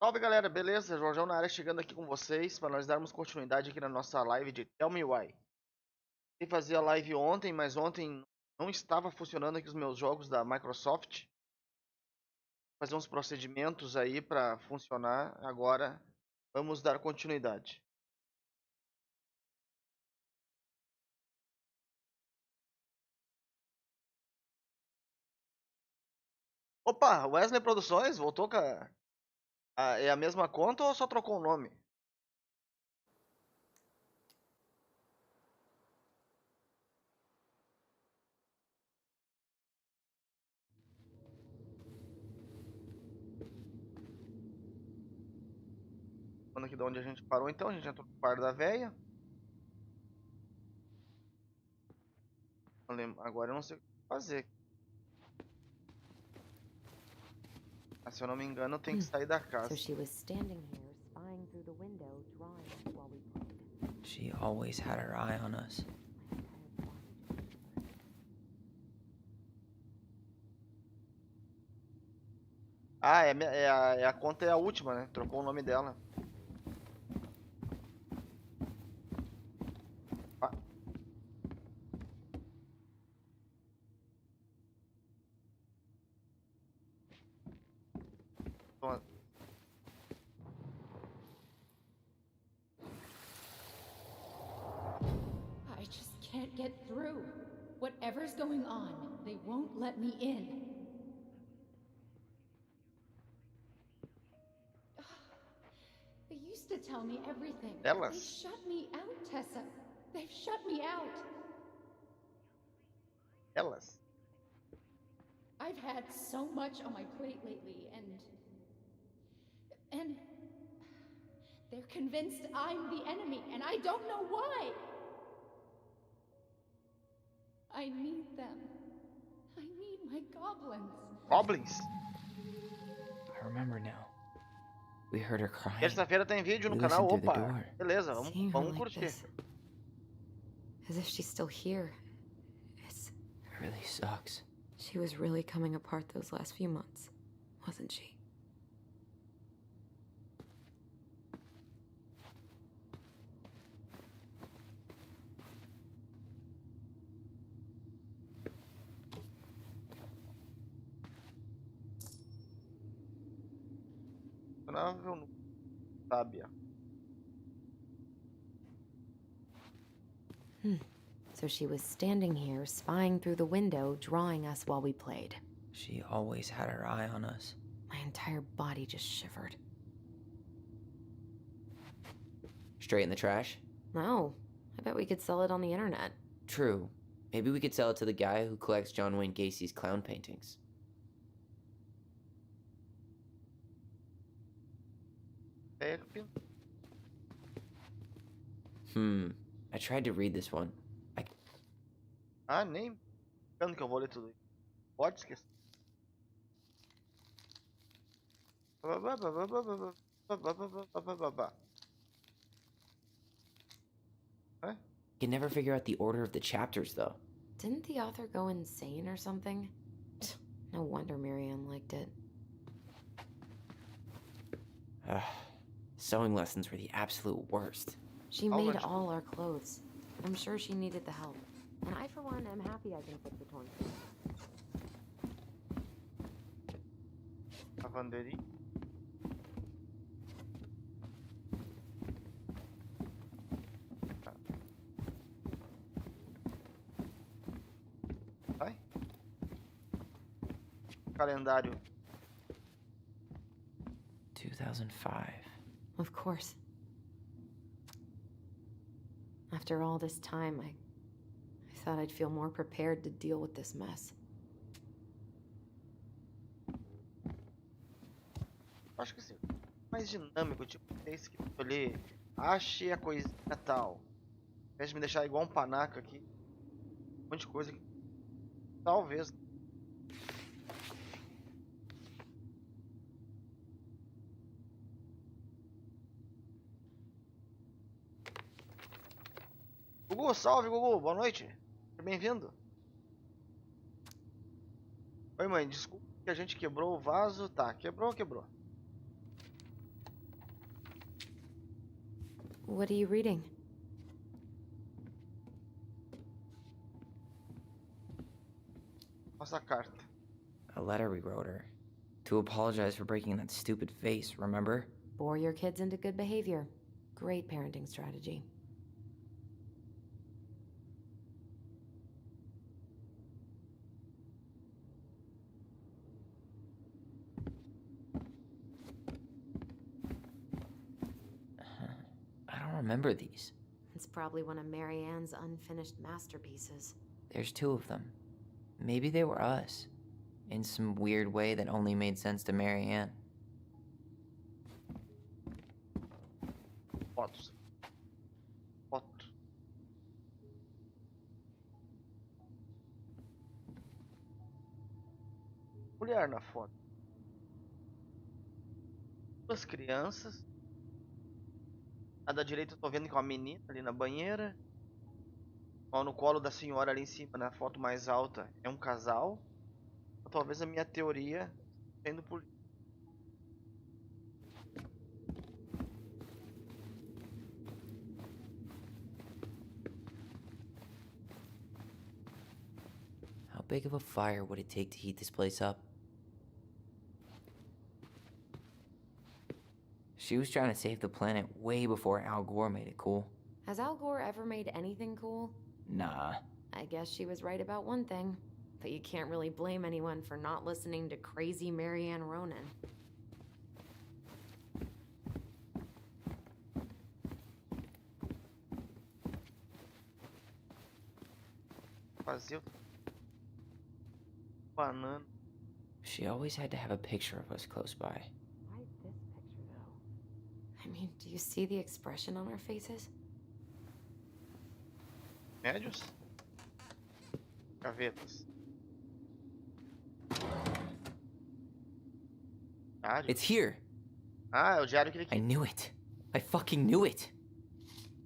Salve galera, beleza? Jorjão na área chegando aqui com vocês para nós darmos continuidade aqui na nossa live de Tell Me Why. Eu fazia a live ontem, mas ontem não estava funcionando aqui os meus jogos da Microsoft. Vou fazer uns procedimentos aí para funcionar. Agora vamos dar continuidade. Opa, Wesley Produções voltou com é a mesma conta ou só trocou o nome? Falando aqui de onde a gente parou, então a gente entrou no quarto da véia. Agora eu não sei o que fazer. Se eu não me engano, eu tenho que sair da casa. So she was standing here, spying through the window, drawing us while we played. She always had her eye on us. Ah, a conta é a última, né? Trocou o nome dela. Ah. Toma. I just can't get through. Whatever's going on, they won't let me in. They used to tell me everything. Elas? They shut me out, Tessa. They've shut me out. Elas? I've had so much on my plate lately, and they're convinced I'm the enemy, and I don't know why. I need them. I need my goblins. Goblins? I remember now. We heard her crying. Terça-feira tem vídeo no We canal. listened through the Opa! door. Beleza, Seeing her vamos like curtir. this, as if she's still here. It's... It really sucks. She was really coming apart those last few months, wasn't she? Não sábia. So she was standing here, spying through the window, drawing us while we played. She always had her eye on us. My entire body just shivered. Straight in the trash? No, I bet we could sell it on the internet. True. Maybe we could sell it to the guy who collects John Wayne Gacy's clown paintings. I tried to read this one. Ah, nem. Quando que eu vou ler tudo isso? Pode esquecer. I can never figure out the order of the chapters, though. Didn't the author go insane or something? No wonder Marianne liked it. Sewing lessons were the absolute worst. She How made much- all our clothes. I'm sure she needed the help. And I, for one, am happy I can fix the torn clothes. Lavanderia. Vai. Calendário. 2005. Of course. After all this time, I thought I'd feel more prepared to deal with this mess. Acho que sim. Mais dinâmico, tipo, esse que eu li. Ache a coisinha tal. Ao invés de me deixar igual um panaca aqui. Um monte de coisa que talvez. Gugu, salve Gugu, boa noite. Seja bem-vindo. Oi mãe, desculpa que a gente quebrou o vaso. Tá, quebrou. What are you reading? Nossa carta. A letter we wrote her. To apologize for breaking that stupid vase, remember? Bore your kids into good behavior. Great parenting strategy. I don't remember these. It's probably one of Marianne's unfinished masterpieces. There's 2 of them. Maybe they were us. In some weird way that only made sense to Marianne. Fotos. Foto. Mulher na foto. 2 crianças. A da direita eu tô vendo que é uma menina ali na banheira. Ó, no colo da senhora ali em cima, na foto mais alta, é um casal. Ou talvez a minha teoria sendo por. How big of a fire would it take to heat this place up? She was trying to save the planet way before Al Gore made it cool. Has Al Gore ever made anything cool? Nah. I guess she was right about one thing. But you can't really blame anyone for not listening to crazy Marianne Ronan. Fazer banana. She always had to have a picture of us close by. Why this picture, though? I mean, do you see the expression on our faces? Médios. Gavetas. Diário. It's here. Ah, é o diário que ele I knew it. I fucking knew it.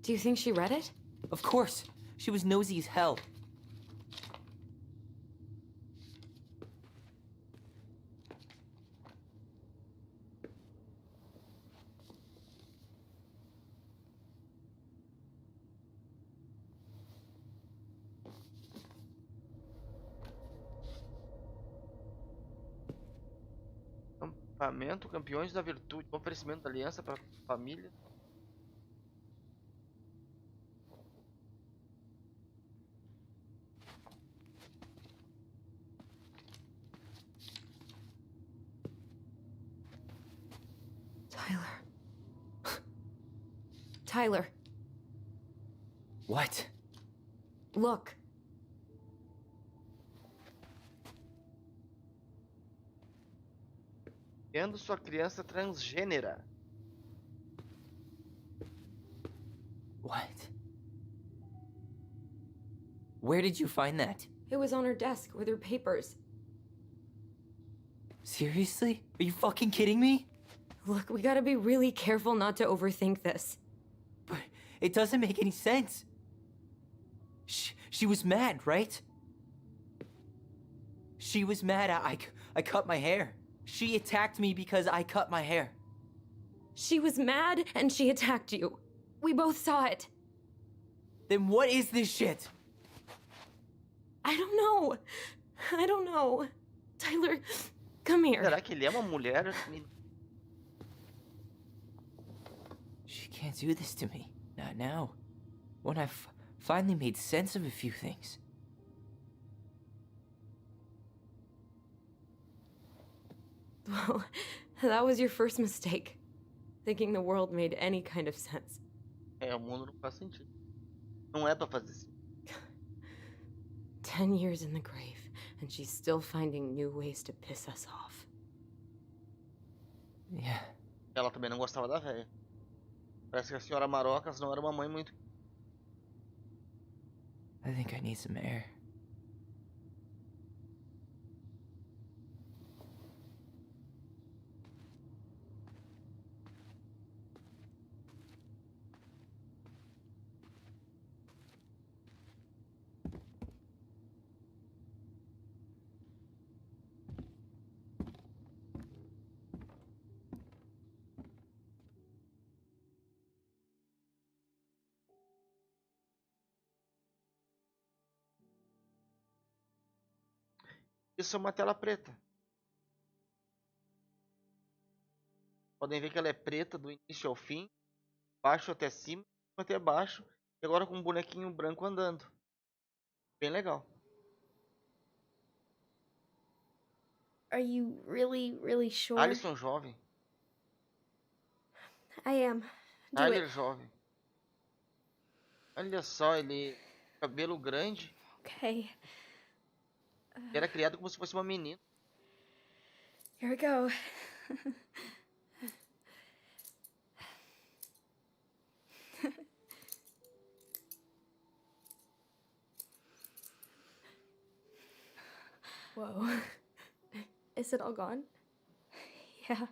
Do you think she read it? Of course. She was nosy as hell. Acampamento Campeões da Virtude. Oferecimento da aliança para família. Tyler. Tyler, What? look. Vendo sua criança transgênera. What? Where did you find that? It was on her desk with her papers. Seriously? Are you fucking kidding me? Look, we gotta be really careful not to overthink this. But it doesn't make any sense. She was mad, right? She was mad I cut my hair. She attacked me because I cut my hair. She was mad and she attacked you. We both saw it. Then what is this shit? I don't know. I don't know. Tyler, come here. Será que ele é uma mulher? She can't do this to me. Not now. When I've finally made sense of a few things. Well, that was your first mistake. Thinking the world made any kind of sense. É, o mundo não faz sentido. Não é pra fazer isso. 10 years in the grave, and she's still finding new ways to piss us off. Yeah. Ela também não gostava da véia. Parece que a senhora Marocas não era uma mãe muito. I think I need some air. Isso é uma tela preta. Podem ver que ela é preta do início ao fim, baixo até cima, até baixo, e agora com um bonequinho branco andando. Bem legal. Are you really sure? Alisson jovem. I am. Do Tyler it. jovem. Olha só, ele cabelo grande. Okay. Ele era criado como se fosse uma menina. Here we go. Whoa. Is it all gone? Yeah.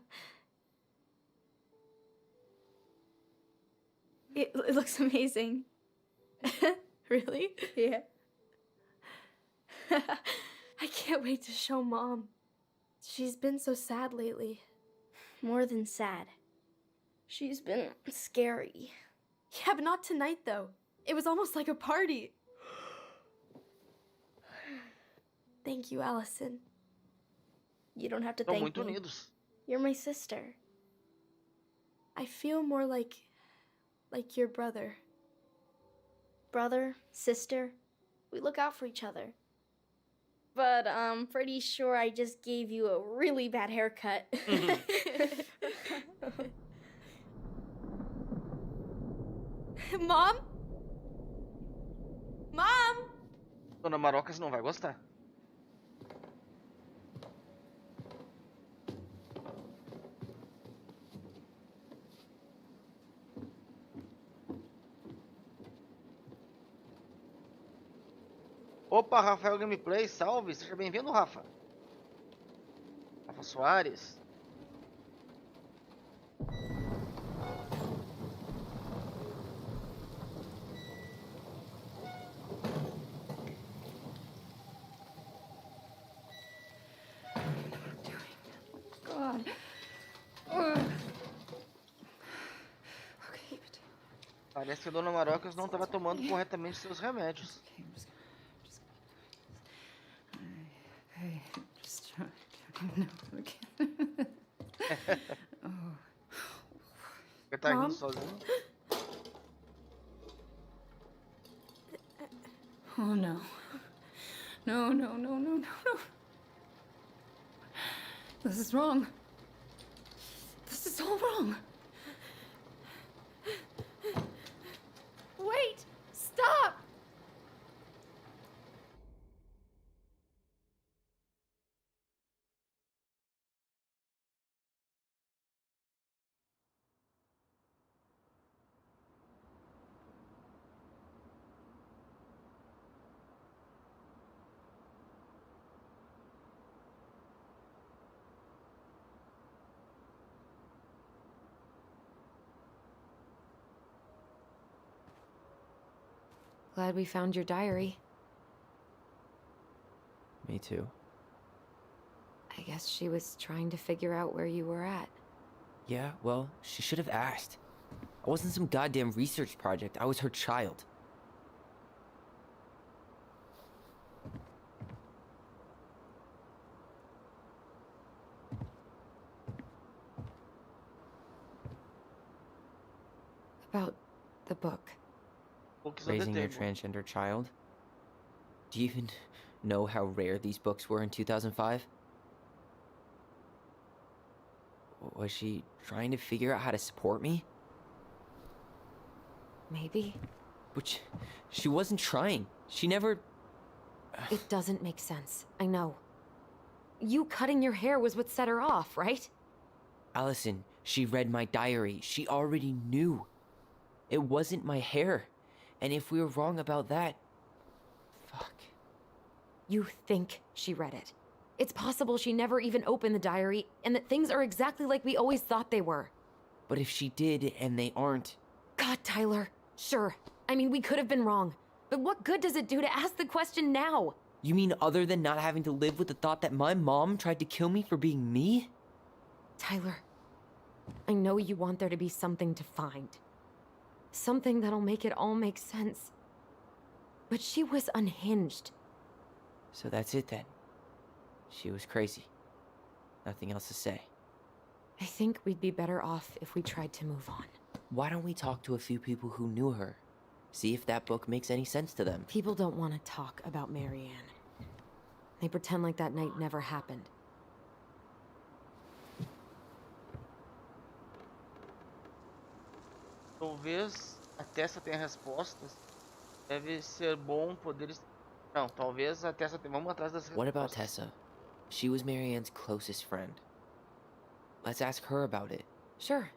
It looks amazing. Really? Yeah. I can't wait to show Mom. She's been so sad lately. More than sad. She's been scary. Yeah, but not tonight, though. It was almost like a party. Thank you, Allison. You don't have to Estão thank muito me. unidos. You're my sister. I feel more like your brother. Brother, sister, we look out for each other. But I'm pretty sure I just gave you a really bad haircut. Mom? Mom? Dona Marocas não vai gostar. Opa, Rafael Gameplay, salve, seja bem-vindo, Rafa. Rafa Soares. God. Okay. Parece que a Dona Marocas não estava tomando corretamente seus remédios. Hey, just try. No, okay. Ele tá rindo Mom? sozinho. Oh no. No, no, no, no, no, no. This is wrong. This is all wrong. Wait! Stop! Glad we found your diary. Me too. I guess she was trying to figure out where you were at. Yeah, well, she should have asked. I wasn't some goddamn research project. I was her child. About the book. Books on the Raising your table. transgender child. Do you even know how rare these books were in 2005? Was she trying to figure out how to support me? Maybe. But she wasn't trying. She never... It doesn't make sense. I know. You cutting your hair was what set her off, right? Allison, she read my diary. She already knew. It wasn't my hair. And if we were wrong about that... Fuck. You think she read it. It's possible she never even opened the diary, and that things are exactly like we always thought they were. But if she did, and they aren't... God, Tyler. Sure. I mean, we could have been wrong. But what good does it do to ask the question now? You mean other than not having to live with the thought that my mom tried to kill me for being me? Tyler, I know you want there to be something to find. Something that'll make it all make sense. But she was unhinged. So that's it then. She was crazy. Nothing else to say. I think we'd be better off if we tried to move on. Why don't we talk to a few people who knew her? See if that book makes any sense to them. People don't want to talk about Marianne. They pretend like that night never happened. Talvez a Tessa tenha respostas. Deve ser bom poder... Não, talvez a Tessa tenha... Vamos atrás das respostas. What about Tessa? She was Marianne's closest friend. Let's ask her about it. Sure.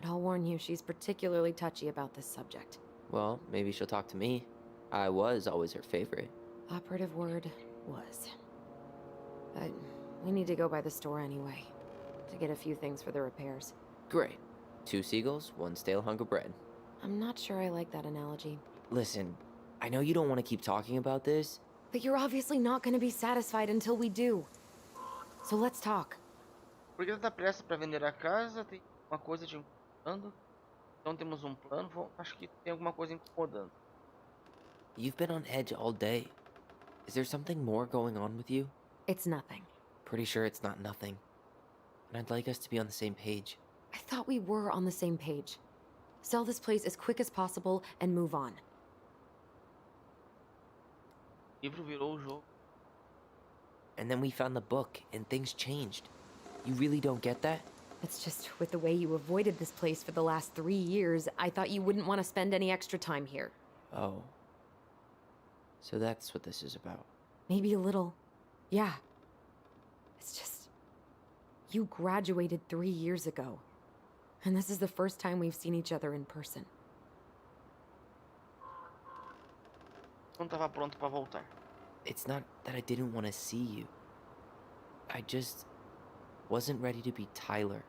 But I'll warn you, she's particularly touchy about this subject. Well, maybe she'll talk to me. I was always her favorite. Operative word was. But we need to go by the store anyway, to get a few things for the repairs. Great. 2 seagulls, 1 stale hunk of bread. I'm not sure I like that analogy. Listen, I know you don't want to keep talking about this. But you're obviously not going to be satisfied until we do. So let's talk. Por que tanta pressa para vender a casa? Tem uma coisa te incomodando? Então temos um plano? Acho que tem alguma coisa incomodando. You've been on edge all day. Is there something more going on with you? It's nothing. Pretty sure it's not nothing. And I'd like us to be on the same page. I thought we were on the same page. Sell this place as quick as possible and move on. O livro virou o jogo. And then we found the book, and things changed. You really don't get that? It's just with the way you avoided this place for the last 3 years, I thought you wouldn't want to spend any extra time here. Oh. So that's what this is about. Maybe a little. Yeah. It's just... You graduated 3 years ago. And this is the first time we've seen each other in person. Não estava pronto para voltar. It's not that I didn't want to see you. I just wasn't ready to be Tyler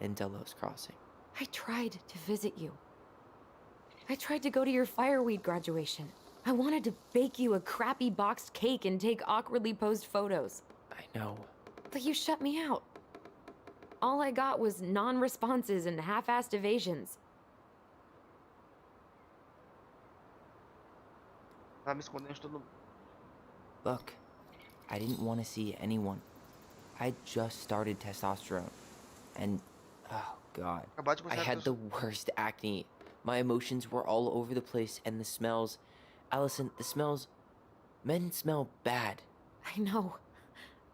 in Delos Crossing. I tried to visit you. I tried to go to your fireweed graduation. I wanted to bake you a crappy boxed cake and take awkwardly posed photos. I know. But you shut me out. All I got was non-responses and half-assed evasions. Tava me escondendo de todo mundo. Look, I didn't want to see anyone. I just started testosterone. And, oh god, Acabar de I postar had teus- the worst acne. My emotions were all over the place, and the smells... Allison, the smells... Men smell bad. I know.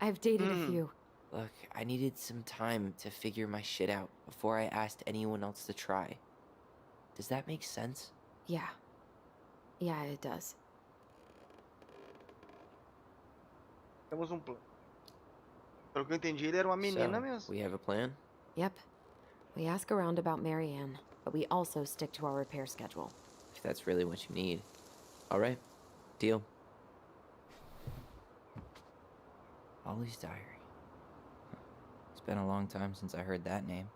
I've dated a few. Look, I needed some time to figure my shit out before I asked anyone else to try. Does that make sense? Yeah. Yeah, it does. Temos um plano. Pelo que eu entendi, ele era uma menina So, mesmo. we have a plan? Yep. We ask around about Marianne, but we also stick to our repair schedule. If that's really what you need. Alright, deal. Ollie's diary. It's been a long time since I heard that name.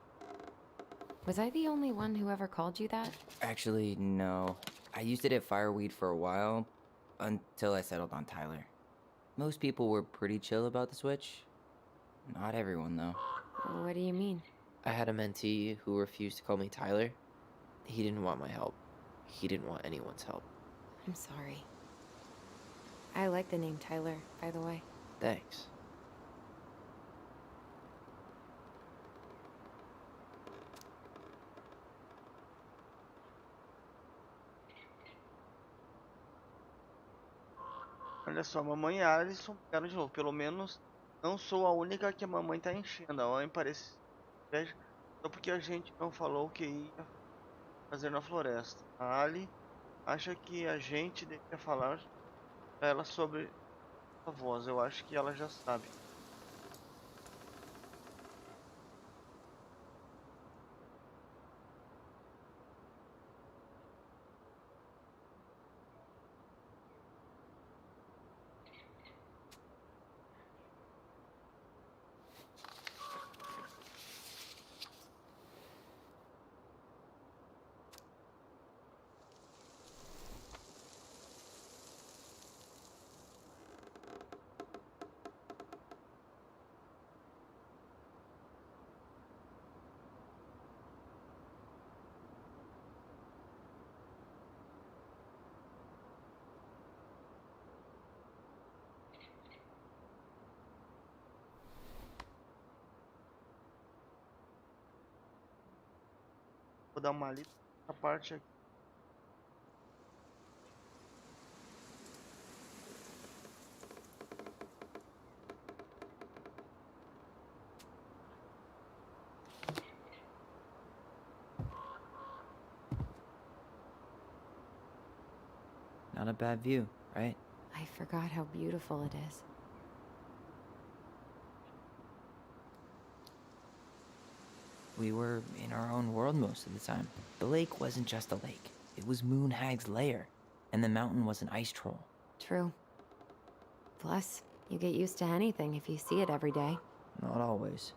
Was I the only one who ever called you that? Actually, no. I used it at Fireweed for a while, until I settled on Tyler. Most people were pretty chill about the switch. Not everyone, though. What do you mean? I had a mentee who refused to call me Tyler. He didn't want my help. He didn't want anyone's help. I'm sorry. I like the name Tyler, by the way. Thanks. Olha só, mamãe e Alison pegaram de novo. Pelo menos não sou a única que a mamãe tá enchendo. A mãe parece inveja só porque a gente não falou o que ia fazer na floresta. A Ali acha que a gente deveria falar pra ela sobre a voz. Eu acho que ela já sabe. Vou dar uma lida na parte aqui. Not a bad view, right? I forgot how beautiful it is. We were in our own world most of the time. The lake wasn't just a lake. It was Moonhag's lair. And the mountain was an ice troll. True. Plus, you get used to anything if you see it every day. Not always.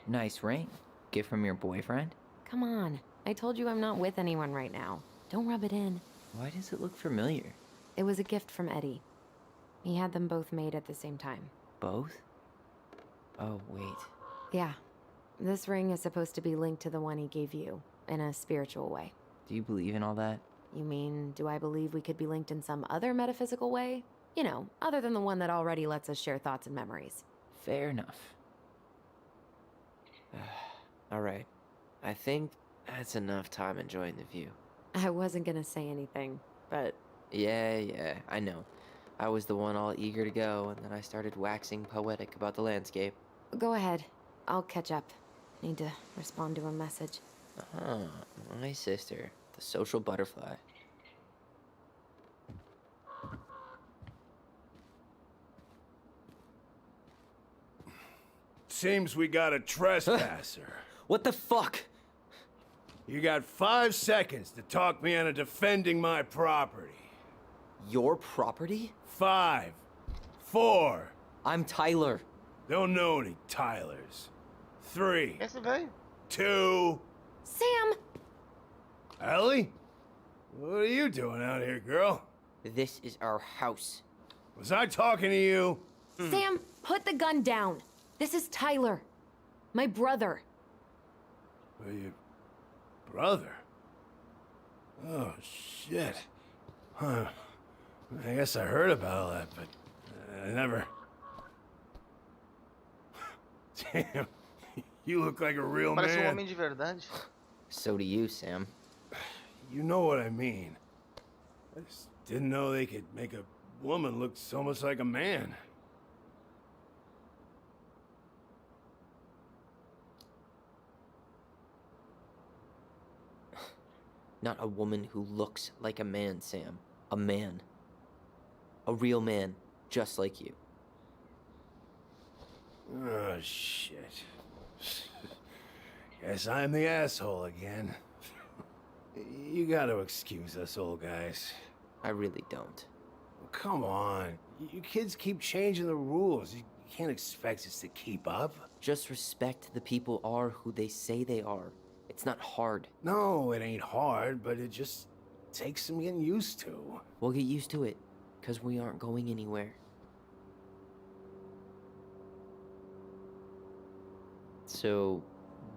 Nice ring. Gift from your boyfriend? Come on. I told you I'm not with anyone right now. Don't rub it in. Why does it look familiar? It was a gift from Eddie. He had them both made at the same time. Both? Oh, wait. Yeah. This ring is supposed to be linked to the one he gave you, in a spiritual way. Do you believe in all that? You mean, do I believe we could be linked in some other metaphysical way? You know, other than the one that already lets us share thoughts and memories. Fair enough. Alright. I think that's enough time enjoying the view. I wasn't gonna say anything, but... Yeah, I know. I was the one all eager to go, and then I started waxing poetic about the landscape. Go ahead. I'll catch up. Need to respond to a message. My sister, the social butterfly. Seems we got a trespasser. What the fuck? You got 5 seconds to talk me into defending my property. Your property? 5, 4. I'm Tyler. Don't know any Tylers. 3, Esse velho? 2. Sam! Ellie? What are you doing out here, girl? This is our house. Was I talking to you? Sam, put the gun down. This is Tyler. My brother. Well, your brother? Oh, shit. Huh. I guess I heard about all that, but I never... Damn. You look like a real Parece man. homem de verdade. So do you, Sam. You know what I mean. I just didn't know they could make a woman look so much like a man. Not a woman who looks like a man, Sam. A man. A real man, just like you. Oh, shit. Guess I'm the asshole again. You gotta excuse us old guys. I really don't. Come on. You kids keep changing the rules. You can't expect us to keep up. Just respect the people are who they say they are. It's not hard. No, it ain't hard, but it just takes some getting used to. We'll get used to it, because we aren't going anywhere. So,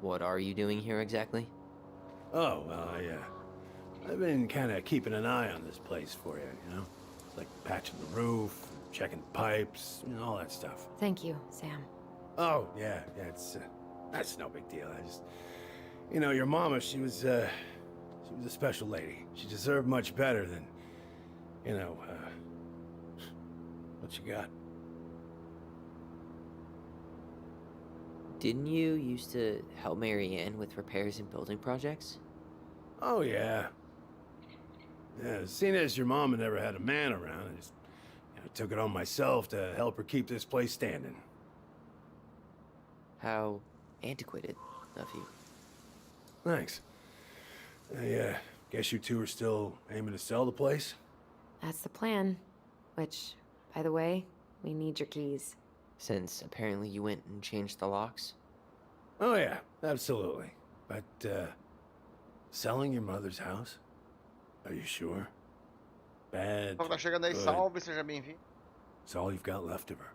what are you doing here exactly? Oh, well, I've been kind of keeping an eye on this place for you, you know? Like patching the roof, checking pipes, you know, all that stuff. Thank you, Sam. Oh, yeah, it's, that's no big deal. I just, you know, your mama, she was a special lady. She deserved much better than, you know, what you got. Didn't you used to help Mary Ann with repairs and building projects? Oh, yeah. Yeah, seeing as your mama never had a man around, I just took it on myself to help her keep this place standing. How antiquated of you. Thanks. I guess you two are still aiming to sell the place? That's the plan. Which, by the way, we need your keys. Since apparently you went and changed the locks? Oh, yeah, absolutely. But, selling your mother's house? Are you sure? Bad, Tá chegando aí, good. salve, seja bem-vindo. It's all you've got left of her.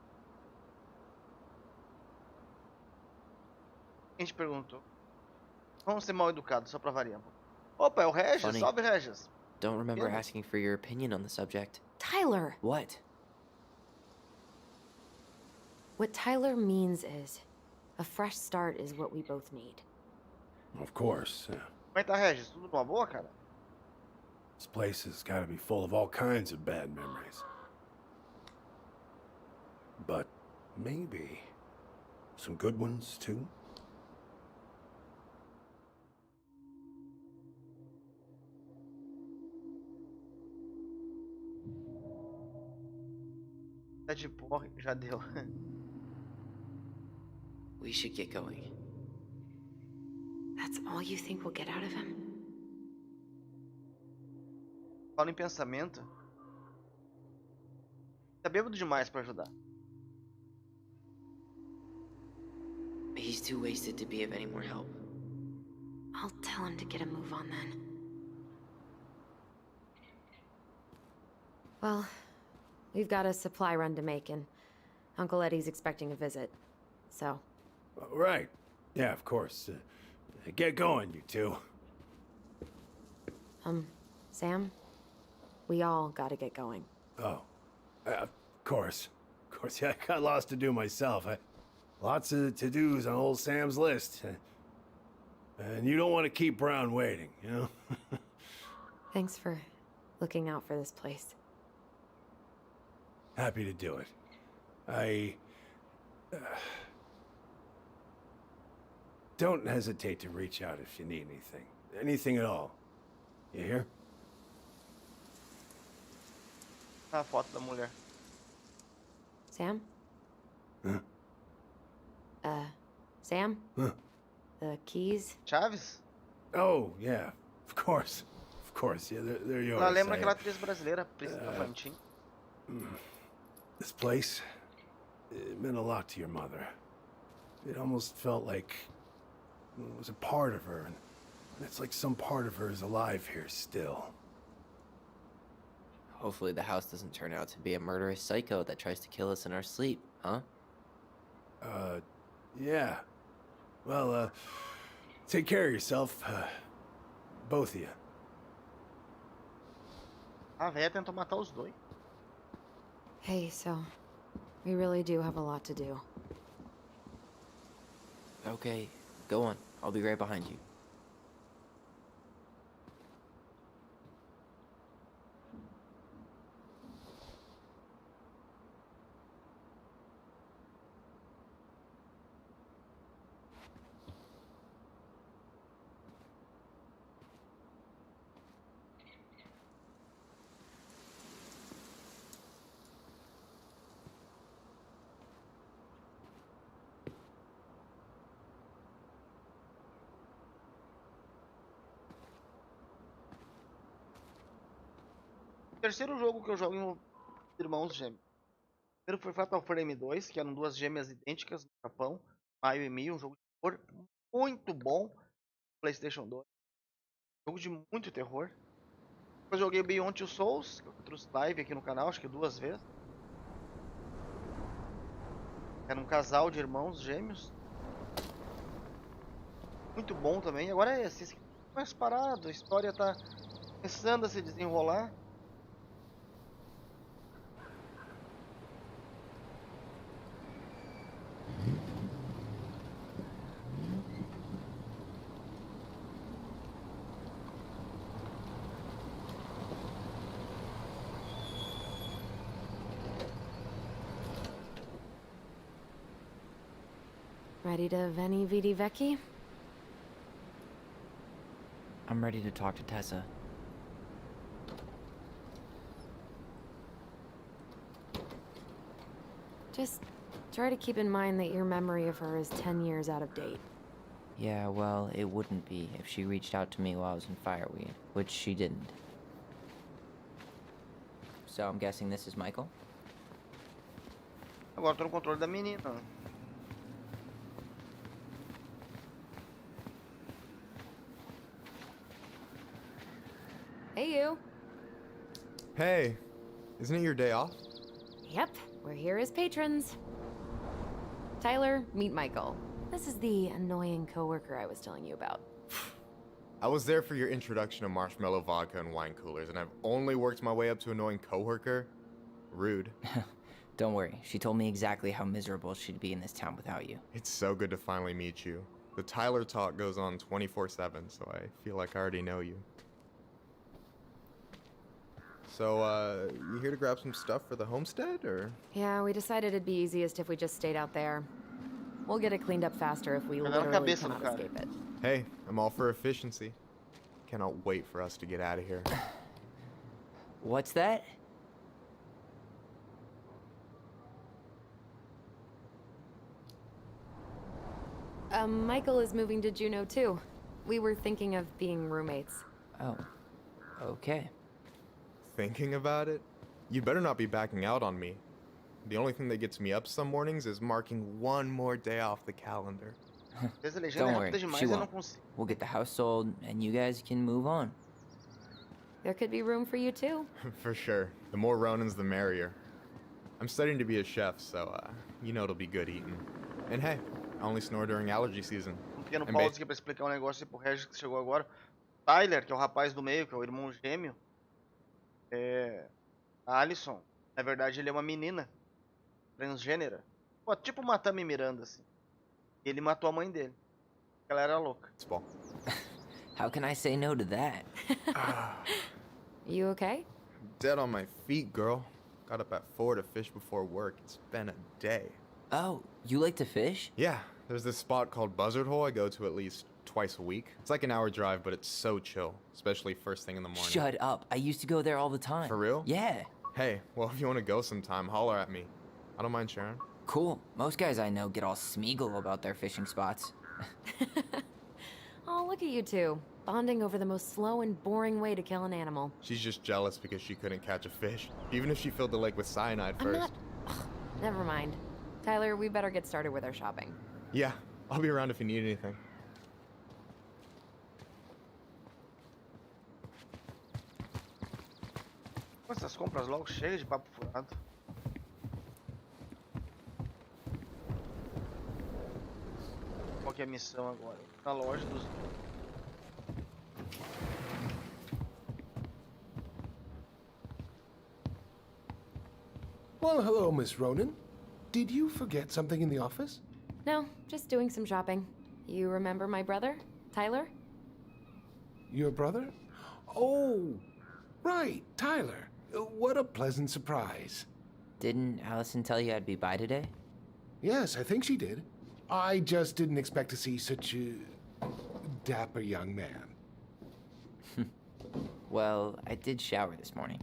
Quem te perguntou? Vamos ser mal educados, só pra variar. Opa, é o Regis. Funny. Salve, Regis. Don't remember Yeah. asking for your opinion on the subject. Tyler! What? What Tyler means is, a fresh start is what we both need. Of course. Como é que tá, Regis? Tudo numa boa, cara? This place has got to be full of all kinds of bad memories. But maybe some good ones, too? Tá de porra, já deu. We should get going. That's all you think we'll get out of him? Falo em pensamento. Tá bêbado demais pra ajudar. He's too wasted to be of any more help. I'll tell him to get a move on then. Well, we've got a supply run to make, and Uncle Eddie's expecting a visit. So, Right. Yeah, of course. Get going, you two. Sam, we all gotta get going. Oh, of course. Of course, yeah, I got lots to do myself. Lots of to-dos on old Sam's list. And you don't want to keep Brown waiting, you know? Thanks for looking out for this place. Happy to do it. I... don't hesitate to reach out if you need anything. Anything at all. You hear? A foto da mulher. Sam? Huh? Sam? Huh? The keys? Chaves? Oh, yeah. Of course. Of course, yeah, they're yours. Ela lembra aquela atriz brasileira, Príncipe Infantil. This place, it meant a lot to your mother. It almost felt like it was a part of her, and it's like some part of her is alive here still. Hopefully the house doesn't turn out to be a murderous psycho that tries to kill us in our sleep, huh? Yeah. Well, take care of yourself, both of you. A véia tentou matar os dois. Hey, so we really do have a lot to do. Okay, go on. I'll be right behind you. O terceiro jogo que eu jogo em irmãos gêmeos. O primeiro foi Fatal Frame 2, que eram duas gêmeas idênticas no Japão. Maio e Mi, um jogo de terror muito bom. PlayStation 2. Jogo de muito terror. Depois joguei Beyond Two Souls, que eu trouxe live aqui no canal, acho que 2 vezes. Era um casal de irmãos gêmeos. Muito bom também. Agora é esse mais parado, a história tá começando a se desenrolar. Ready to Veni Vidi Vecchi? I'm ready to talk to Tessa. Just try to keep in mind that your memory of her is 10 years out of date. Yeah, well, it wouldn't be if she reached out to me while I was in Fireweed, which she didn't. So I'm guessing this is Michael? Agora tô no controle da menina. Hey, you. Hey, isn't it your day off? Yep, we're here as patrons. Tyler, meet Michael. This is the annoying coworker I was telling you about. I was there for your introduction to marshmallow vodka and wine coolers, and I've only worked my way up to annoying coworker. Rude. Don't worry, she told me exactly how miserable she'd be in this town without you. It's so good to finally meet you. The Tyler talk goes on 24/7, so I feel like I already know you. So, you here to grab some stuff for the homestead, or? Yeah, we decided it'd be easiest if we just stayed out there. We'll get it cleaned up faster if we Mas dá na literally cabeça do cannot cara. escape it. Hey, I'm all for efficiency. Cannot wait for us to get out of here. What's that? Michael is moving to Juneau too. We were thinking of being roommates. Oh, okay. Thinking about it? You better not be backing out on me. The only thing that gets me up some mornings is marking one more day off the calendar. Às vezes a legenda Don't é worry, rápida demais she e eu não won't. consigo. We'll get the house sold, and you guys can move on. There could be room for you too. For sure. The more Ronins, the merrier. I'm studying to be a chef, so, you know it'll be good eating. And hey, I only snore during allergy season. Pequeno And pause aqui pra explicar um negócio aí pro Regis que chegou agora. Tyler, que é o rapaz do meio, que é o irmão gêmeo. A Alison, na verdade, ele é uma menina transgênera. Pô, tipo uma Tami Miranda, assim. E ele matou a mãe dele. Ela era louca. It's ball. How can I say no to that? You okay? Dead on my feet, girl. Got up at 4 to fish before work. It's been a day. Oh, you like to fish? Yeah, there's this spot called Buzzard Hole I go to at least twice a week. It's like an hour drive, but it's so chill, especially first thing in the morning. Shut up. I used to go there all the time. For real? Yeah. Hey, well, if you want to go sometime, holler at me. I don't mind sharing. Cool. Most guys I know get all smeagol about their fishing spots. Oh, look at you two. Bonding over the most slow and boring way to kill an animal. She's just jealous because she couldn't catch a fish, even if she filled the lake with cyanide I'm first. not... Ugh, never mind. Tyler, we better get started with our shopping. Yeah, I'll be around if you need anything. Pô, essas compras logo cheias de papo furado. Qual que é a missão agora? Na loja dos... Well, hello, Miss Ronan. Did you forget something in the office? No, just doing some shopping. You remember my brother, Tyler? Your brother? Oh, right, Tyler. What a pleasant surprise. Didn't Allison tell you I'd be by today? Yes, I think she did. I just didn't expect to see such a dapper young man. Well, I did shower this morning.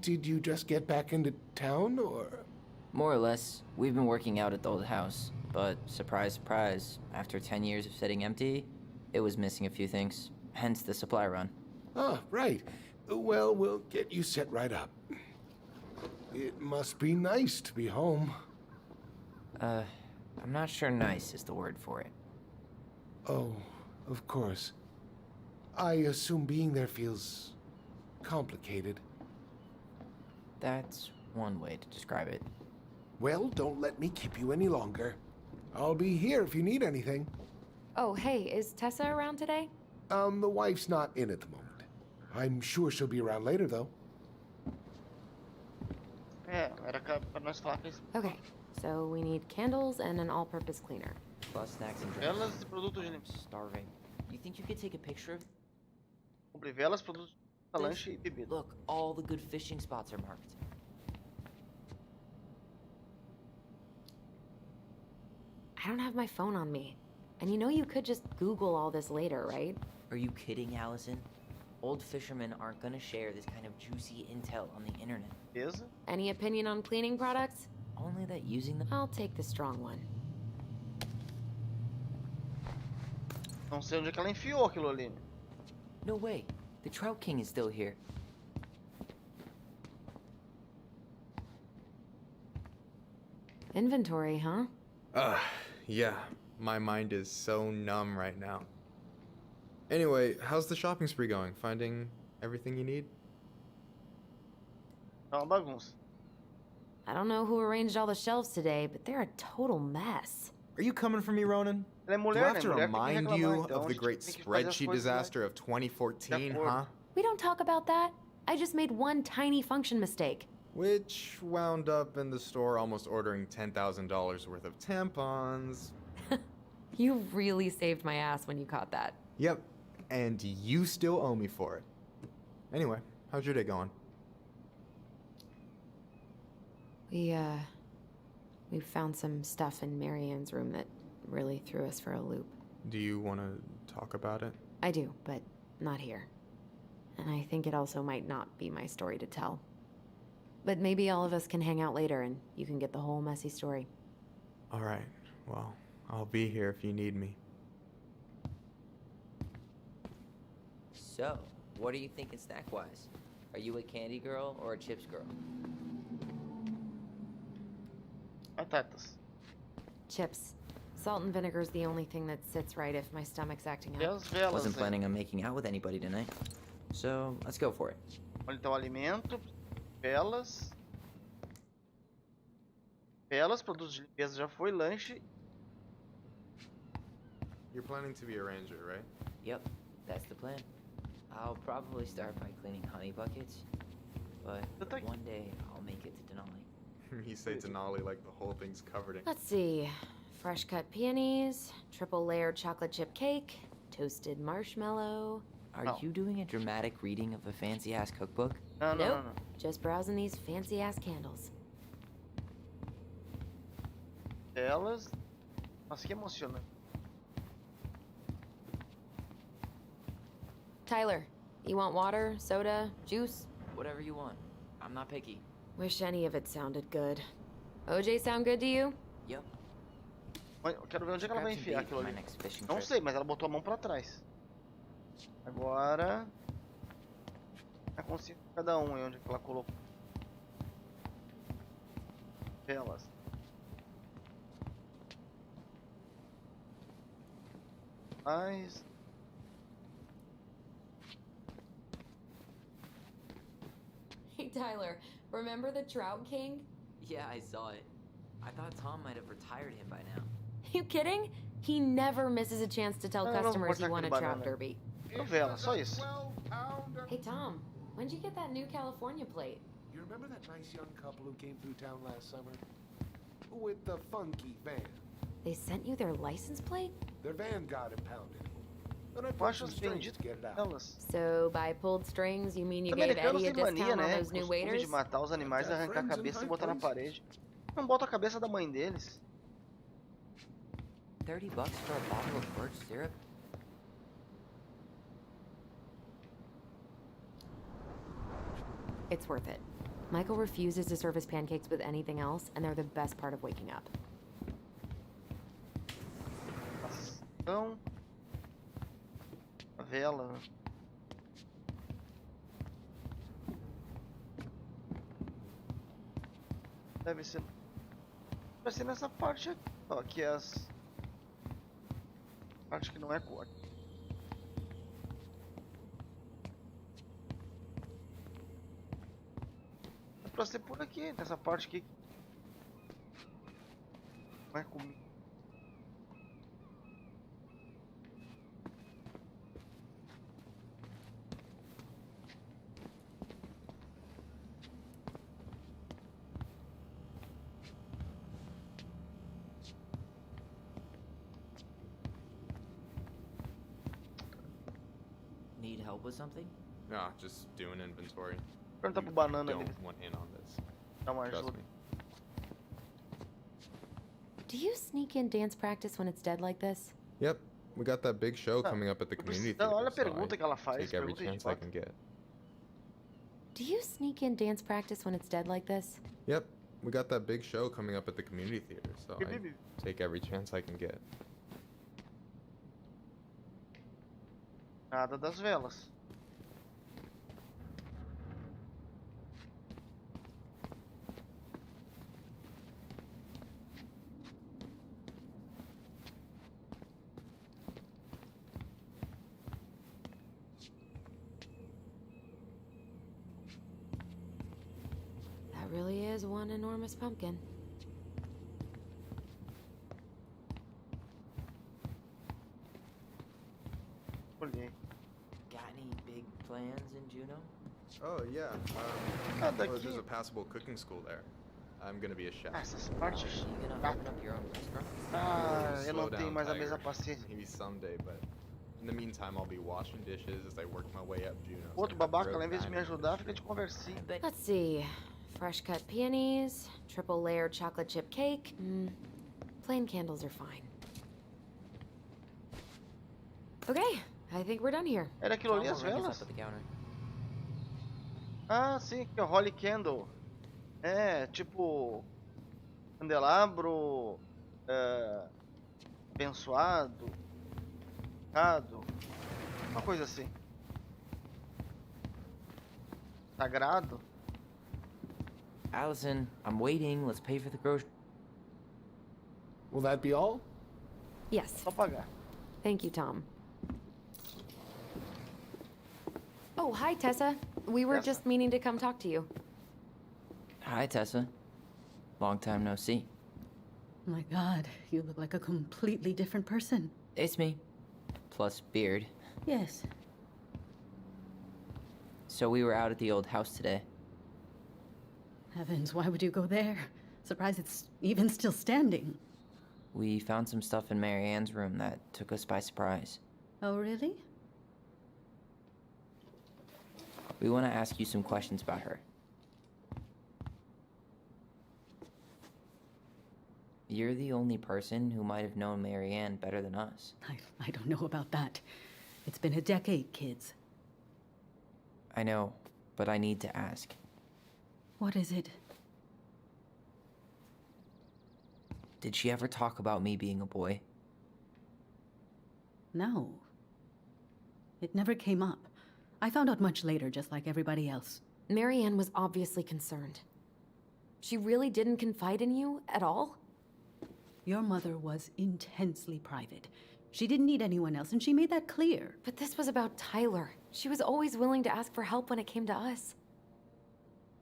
Did you just get back into town, or...? More or less. We've been working out at the old house, but surprise, surprise, after 10 years of sitting empty, it was missing a few things, hence the supply run. Ah, right. Well, we'll get you set right up. It must be nice to be home. I'm not sure nice is the word for it. Oh, of course. I assume being there feels complicated. That's one way to describe it. Well, don't let me keep you any longer. I'll be here if you need anything. Oh, hey, is Tessa around today? The wife's not in at the moment. I'm sure she'll be around later, though. Era pra nós falar que Okay, so we need candles and an all-purpose cleaner. Plus snacks and drinks. velas e produtos de I'm limpeza. starving. You think you could take a picture of Compre velas, produtos de lanche e bebida. Look, all the good fishing spots are marked. I don't have my phone on me. And you know you could just Google all this later, right? Are you kidding, Allison? Old fishermen aren't gonna share this kind of juicy intel on the internet. Beleza? Any opinion on cleaning products? Only that using them. I'll take the strong one. Não sei onde é que ela enfiou aquilo ali. No way. The Trout King is still here. Inventory, huh? Yeah. My mind is so numb right now. Anyway, how's the shopping spree going? Finding everything you need? É uma bagunça. I don't know who arranged all the shelves today, but they're a total mess. Are you coming for me, Ronan? Ela é Do mulher, I have né? to Mulher tem que remind reclamar, you então of a the gente great tem que fazer as spreadsheet coisas, né? disaster of 2014, acordo. huh? We don't talk about that. I just made one tiny function mistake. which wound up in the store almost ordering $10,000 worth of tampons. You really saved my ass when you caught that. Yep, and you still owe me for it. Anyway, how's your day going? We found some stuff in Marianne's room that really threw us for a loop. Do you want to talk about it? I do, but not here. And I think it also might not be my story to tell. But maybe all of us can hang out later and you can get the whole messy story. All right, well, I'll be here if you need me. So, what are you thinking snack-wise? Are you a candy girl or a chips girl? Batatas. Chips. Salt and vinegar's the only thing that sits right if my stomach's acting E up. as velas, Wasn't hein? planning on making out with anybody tonight. So, let's go for it. Olha, então alimento, velas. Velas, produtos de limpeza já foi, lanche. You're planning to be a ranger, right? Yep, that's the plan. I'll probably start by cleaning honey buckets, but one day I'll make it to Denali. You say Denali like the whole thing's covered in... Let's see. Fresh cut peonies, triple layered chocolate chip cake, toasted marshmallow. Are Oh. you doing a dramatic reading of a fancy-ass cookbook? Não, não, Nope. não, não. Just browsing these fancy ass candles. Velas. Nossa, que emocionante. Tyler, you want water, soda, juice? Whatever you want. I'm not picky. Wish any of it sounded good. OJ sound good to you? Yep. Olha, eu quero ver onde é que ela vai Grab some enfiar bait for aquilo my ali. next fishing Não trip. sei, mas ela botou a mão pra trás. Agora... A consciência de cada um, e onde é que ela colocou. Velas. Mais... Hey Tyler, remember the Trout King? Yeah, I saw it. I thought Tom might have retired him by now. You kidding? He never misses a chance to tell No, no, customers he corta won a aquele trout banana. derby. Quero vela, só isso. Hey Tom, when'd you get that new California plate? You remember that nice young couple who came through town last summer? With the funky van. They sent you their license plate? Their van got impounded. Then I Eu put acho some as strings benditas to get it out. velas. So by pulled strings, you mean you Os gave americanos Eddie a têm mania, discount on né? those new Costume waiters? de matar os animais e arrancar a cabeça e botar na parede. Não bota a cabeça da mãe deles. $30 for a bottle of birch syrup? It's worth it. Michael refuses to serve his pancakes with anything else, and they're the best part of waking up. Então... A vela... Deve ser... Vai ser nessa parte aqui, ó, que é as... Parte que não é cor. É pra ser por aqui, nessa parte aqui. Não é comigo. Need help with something? Nah, just doing inventory. Pergunta pro You banana don't dele. want in on this. Dá uma Trust ajuda. me. Do you sneak in dance practice when it's dead like this? Yep, we got that big show Não, coming up at the não community precisa- olha a theater, so pergunta I que ela faz, take every pergunta chance I idiota. can get. Do you sneak in dance practice when it's dead like this? Yep, we got that big show coming up at the community theater, so I Bibi. take every chance I can get. Nada das velas. That really is one enormous pumpkin. Olhei. Got any big plans in Juneau? Oh, yeah. Ah, Well, daqui. there's a passable cooking school there. I'm gonna be a chef. Ah, essas partes Are you gonna chatas. open up your own restaurant? Ah, eu Slow não tenho down, mais a mesma Tiger. paciência. Maybe someday, but in the meantime, I'll be washing dishes as I work my way up Juno. Outro babaca, lá em vez de me ajudar, fica de conversinha. But Let's see. Fresh cut peonies, triple layered chocolate chip cake. Plain candles are fine. Okay, I think we're done here. Era aquilo Tom ali will as ring us velas? up at the counter. Ah, sim, aqui, ó, Holy Candle. É, tipo. Candelabro. Abençoado. Sagrado. Uma coisa assim. Sagrado. Allison, I'm waiting. Let's pay for the grocery. Will that be all? Yes, Só pagar. thank you, Tom. Oh, hi, Tessa. We were Tessa. just meaning to come talk to you. Hi, Tessa. Long time no see. My God, you look like a completely different person. It's me. Plus beard. Yes. So we were out at the old house today. Heavens, why would you go there? Surprised it's even still standing. We found some stuff in Mary Ann's room that took us by surprise. Oh, really? We want to ask you some questions about her. You're the only person who might have known Mary Ann better than us. I don't know about that. It's been a decade, kids. I know, but I need to ask. What is it? Did she ever talk about me being a boy? No. It never came up. I found out much later, just like everybody else. Marianne was obviously concerned. She really didn't confide in you at all? Your mother was intensely private. She didn't need anyone else, and she made that clear. But this was about Tyler. She was always willing to ask for help when it came to us.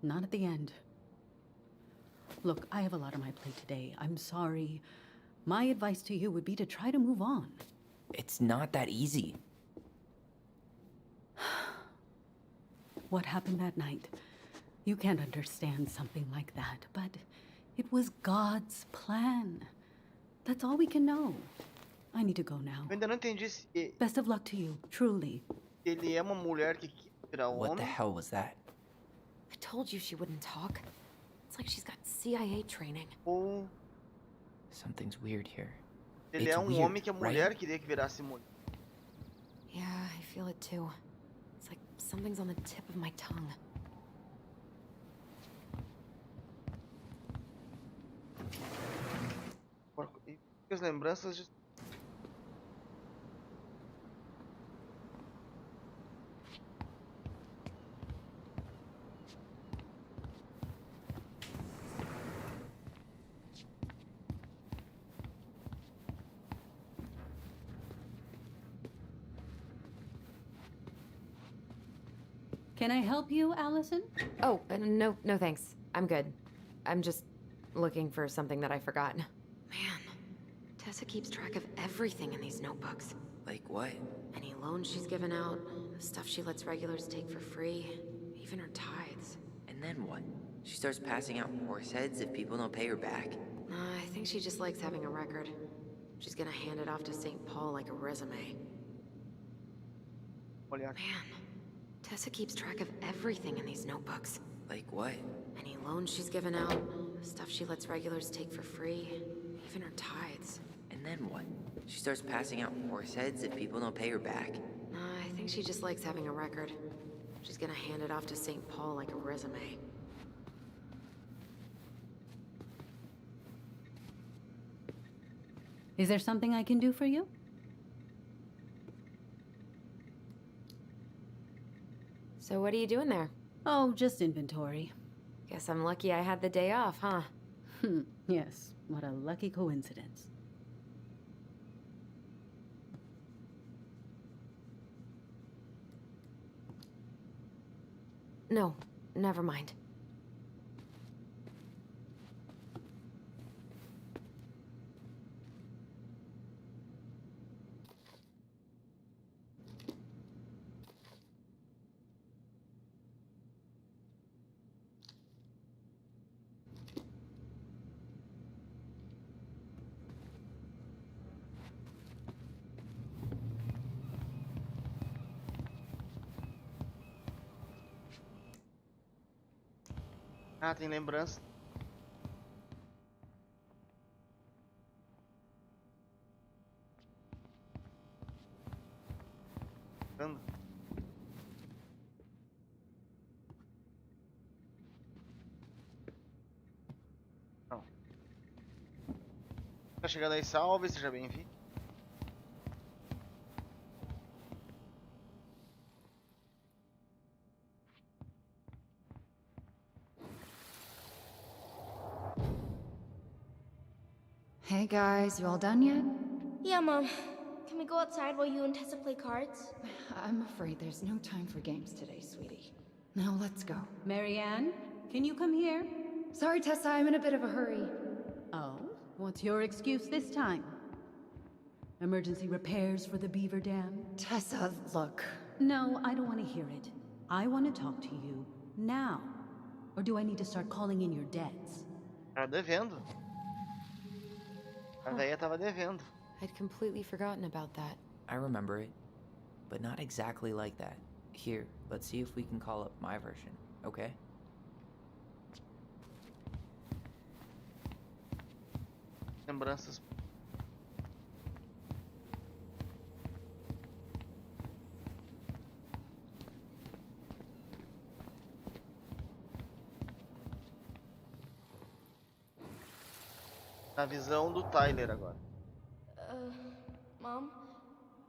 Not at the end. Look, I have a lot on my plate today. I'm sorry. My advice to you would be to try to move on. It's not that easy. What happened that night? You can't understand something like that, but it was God's plan. That's all we can know. I need to go now. Eu ainda não entendi se Best of luck to you, truly. ele é uma mulher que quer virar What the homem. hell was that? I told you she wouldn't talk. It's like she's got CIA training. Ou Something's weird here. ele It's é um weird, homem que a mulher right? queria que virasse mulher. Yeah, I feel it too. It's like something's on the tip of my tongue. E as lembranças de... Can I help you, Allison? Oh, no thanks. I'm good. I'm just looking for something that I forgot. Man, Tessa keeps track of everything in these notebooks. Like what? Any loans she's given out, the stuff she lets regulars take for free, even her tithes. And then what? She starts passing out horse heads if people don't pay her back? I think she just likes having a record. She's gonna hand it off to St. Paul like a resume. Olhar. Man, Tessa keeps track of everything in these notebooks. Like what? Any loans she's given out, the stuff she lets regulars take for free, even her tithes. And then what? She starts passing out horse heads if people don't pay her back? I think she just likes having a record. She's gonna hand it off to St. Paul like a resume. Is there something I can do for you? So what are you doing there? Oh, just inventory. Guess I'm lucky I had the day off, huh? Yes, what a lucky coincidence. No, never mind. Ah, tem lembrança. Anda. Não. Tá chegando aí, salve, seja bem-vindo. Hey guys, you all done yet? Yeah, Mom. Can we go outside while you and Tessa play cards? I'm afraid there's no time for games today, sweetie. Now let's go. Marianne, can you come here? Sorry, Tessa, I'm in a bit of a hurry. Oh, what's your excuse this time? Emergency repairs for the beaver dam? Tessa, look. No, I don't want to hear it. I want to talk to you now. Or do I need to start calling in your debts? Tava devendo. A véia tava devendo. I'd completely forgotten about that. I remember it, but not exactly like that. Here, let's see if we can call up my version, okay? Lembranças. Na visão do Tyler agora. Mom,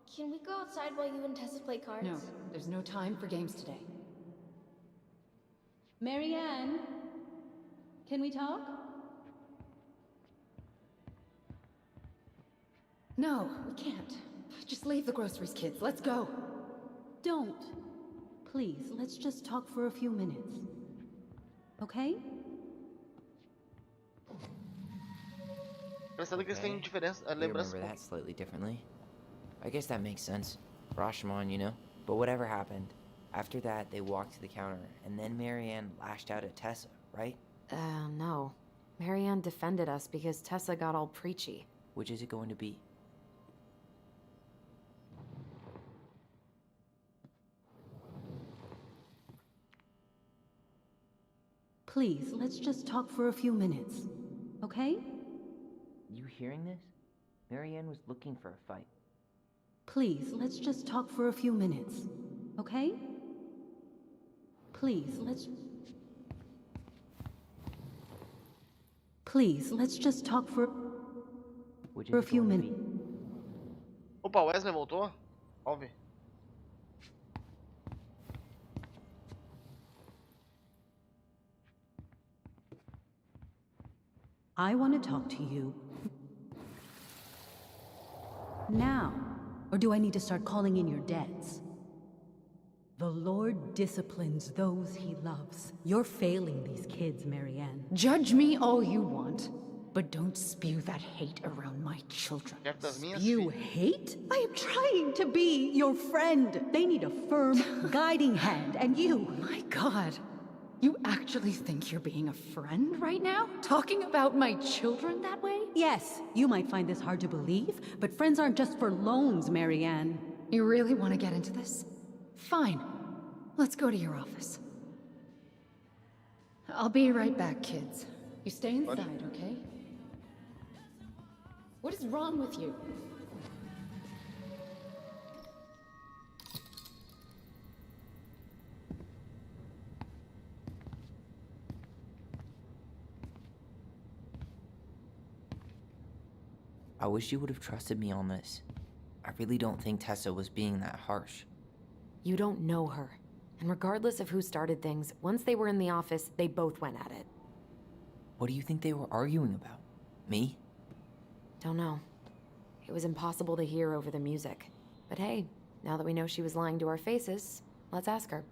can we go outside while you and Tessa play cards? No, there's no time for games today. Marianne, can we talk? No, we can't. Just leave the groceries, kids. Let's go. Don't. Please, let's just talk for a few minutes. Okay? Engraçado que eles têm diferença. A We lembrança. remember that slightly differently. I guess that makes sense. Rashomon, you know? But whatever happened, after that they walked to the counter, and then Marianne lashed out at Tessa, right? No. Marianne defended us because Tessa got all preachy. Which is it going to be? Please, let's just talk for a few minutes. Okay? You hearing this? Marianne was looking for a fight. Please, let's just talk for a few minutes. Okay? Please, let's just talk for Which a is it few going to minutes. be? Opa, Wesley voltou? Salve. I want to talk to you now. Or do I need to start calling in your debts? The Lord disciplines those he loves. You're failing these kids, Marianne. Judge me all you want, but don't spew that hate around my children. Perto das minhas You filhas. hate? I am trying to be your friend. They need a firm, guiding hand, and you. My God. You actually think you're being a friend right now? Talking about my children that way? Yes, you might find this hard to believe, but friends aren't just for loans, Marianne. You really want to get into this? Fine. Let's go to your office. I'll be right back, kids. You stay inside, okay? What is wrong with you? I wish you would have trusted me on this. I really don't think Tessa was being that harsh. You don't know her. And regardless of who started things, once they were in the office, they both went at it. What do you think they were arguing about? Me? Don't know. It was impossible to hear over the music. But hey, now that we know she was lying to our faces, let's ask her.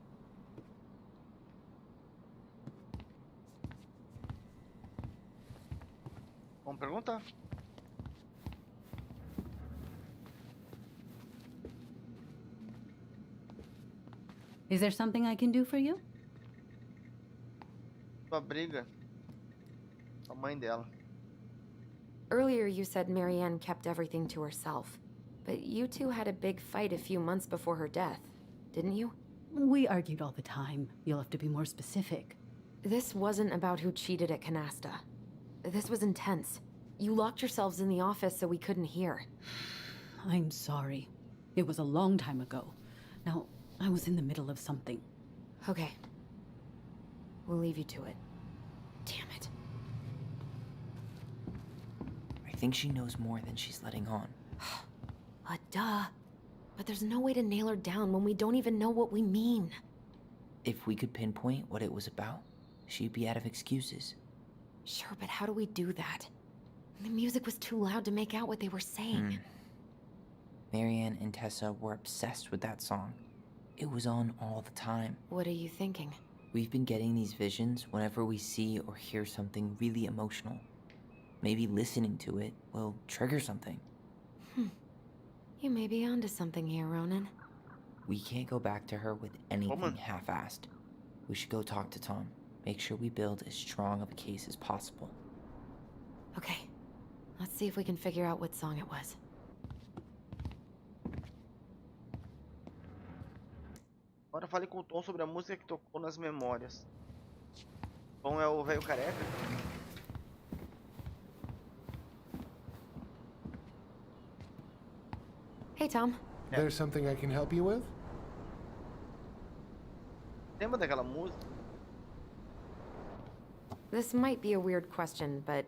Vamos perguntar. Is there something I can do for you? Uma briga. A mãe dela. Earlier you said Marianne kept everything to herself. But you two had a big fight a few months before her death, didn't you? We argued all the time. You'll have to be more specific. This wasn't about who cheated at Canasta. This was intense. You locked yourselves in the office so we couldn't hear. I'm sorry. It was a long time ago. Now, I was in the middle of something. Okay. We'll leave you to it. Damn it. I think she knows more than she's letting on. Duh. But there's no way to nail her down when we don't even know what we mean. If we could pinpoint what it was about, she'd be out of excuses. Sure, but how do we do that? The music was too loud to make out what they were saying. Marianne and Tessa were obsessed with that song. It was on all the time. What are you thinking? We've been getting these visions whenever we see or hear something really emotional. Maybe listening to it will trigger something. You may be onto something here, Ronan. We can't go back to her with anything half-assed. We should go talk to Tom. Make sure we build as strong of a case as possible. Okay. Let's see if we can figure out what song it was. Agora fale com o Tom sobre a música que tocou nas memórias. Tom é o velho careca? Hey, Tom. There's something I can help you with? Lembra daquela música? This might be a weird question, but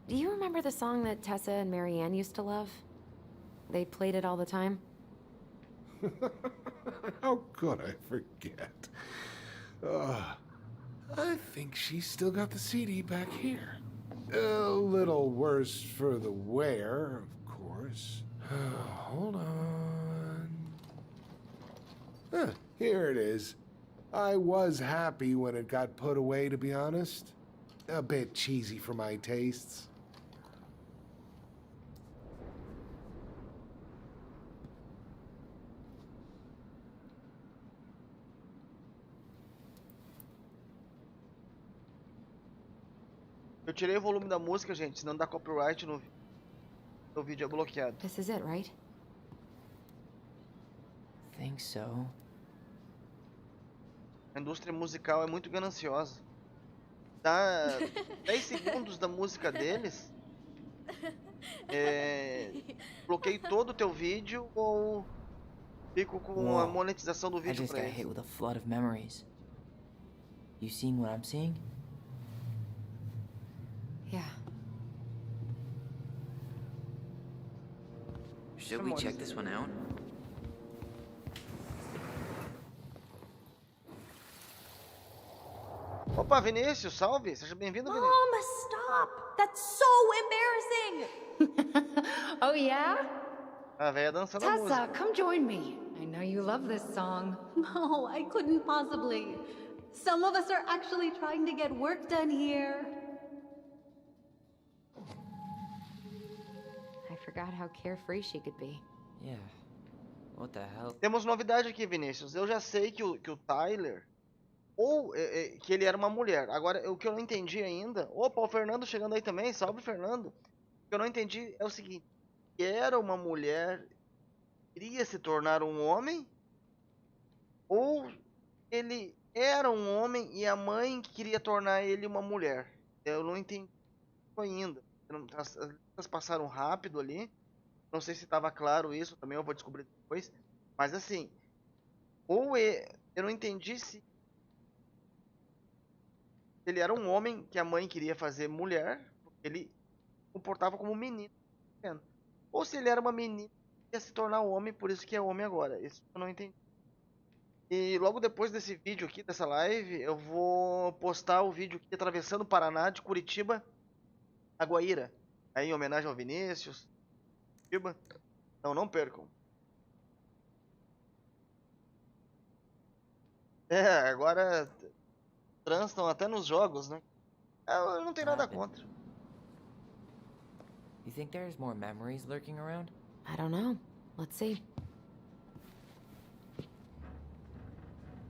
do you remember the song that Tessa and Marianne used to love? They played it all the time. How could I forget? I think she's still got the CD back here. A little worse for the wear, of course. Hold on. Here it is. I was happy when it got put away, to be honest. A bit cheesy for my tastes. Eu tirei o volume da música, gente, senão dá copyright no vídeo é bloqueado. This is it, right? Think so. A indústria musical é muito gananciosa. Dá 10 segundos da música deles. Bloqueio todo o teu vídeo ou fico com a monetização do I vídeo just pra got eles. hit with a flood of memories. You seeing what I'm seeing? Yeah. Should we check this one out? Opa, Vinícius, salve! Seja bem-vindo, Vinícius. Mom, stop! That's so embarrassing! Oh, yeah? A véia dançando a Tessa, música. come join me. I know you love this song. No, I couldn't possibly. Some of us are actually trying to get work done here. I forgot how carefree she could be. Yeah. What the hell? Temos novidade aqui, Vinícius. Eu já sei que o Tyler, ou que ele era uma mulher. Agora, o que eu não entendi ainda... Opa, o Fernando chegando aí também. Salve, Fernando. O que eu não entendi é o seguinte. Que era uma mulher, queria se tornar um homem? Ou ele era um homem e a mãe queria tornar ele uma mulher? Eu não entendi ainda. As letras passaram rápido ali. Não sei se estava claro isso, também eu vou descobrir depois. Mas assim, eu não entendi se ele era um homem que a mãe queria fazer mulher, porque ele se comportava como menino. Ou se ele era uma menina que ia se tornar homem, por isso que é homem agora. Isso eu não entendi. E logo depois desse vídeo aqui, dessa live, eu vou postar o vídeo aqui atravessando o Paraná, de Curitiba a Guaíra. Aí em homenagem ao Vinícius. Curitiba. Então não percam. Agora transtam até nos jogos, né? Eu não tenho nada contra. You think there's more memories lurking around? I don't know. Let's see.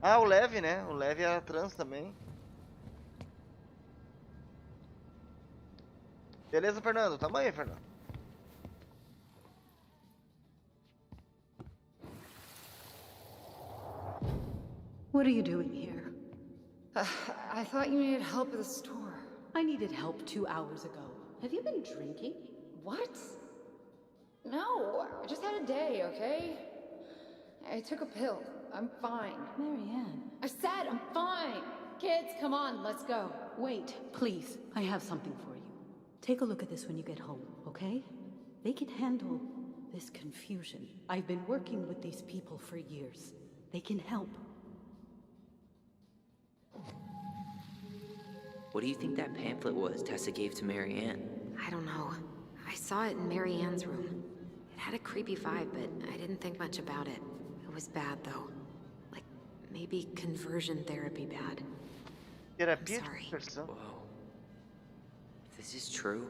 Ah, o Leve, né? O Leve é trans também. Beleza, Fernando? Tamo aí, Fernando. What are you doing here? I thought you needed help at the store. I needed help 2 hours ago. Have you been drinking? What? No, I just had a day, okay? I took a pill. I'm fine. Marianne. I said I'm fine. Kids, come on, let's go. Wait, please. I have something for you. Take a look at this when you get home, okay? They can handle this confusion. I've been working with these people for years. They can help. What do you think that pamphlet was Tessa gave to Marianne? I don't know. I saw it in Mary Ann's room. It had a creepy vibe, but I didn't think much about it. It was bad, though. Like, maybe conversion therapy bad. Terapia de sorry. conversão. Whoa. If this is true,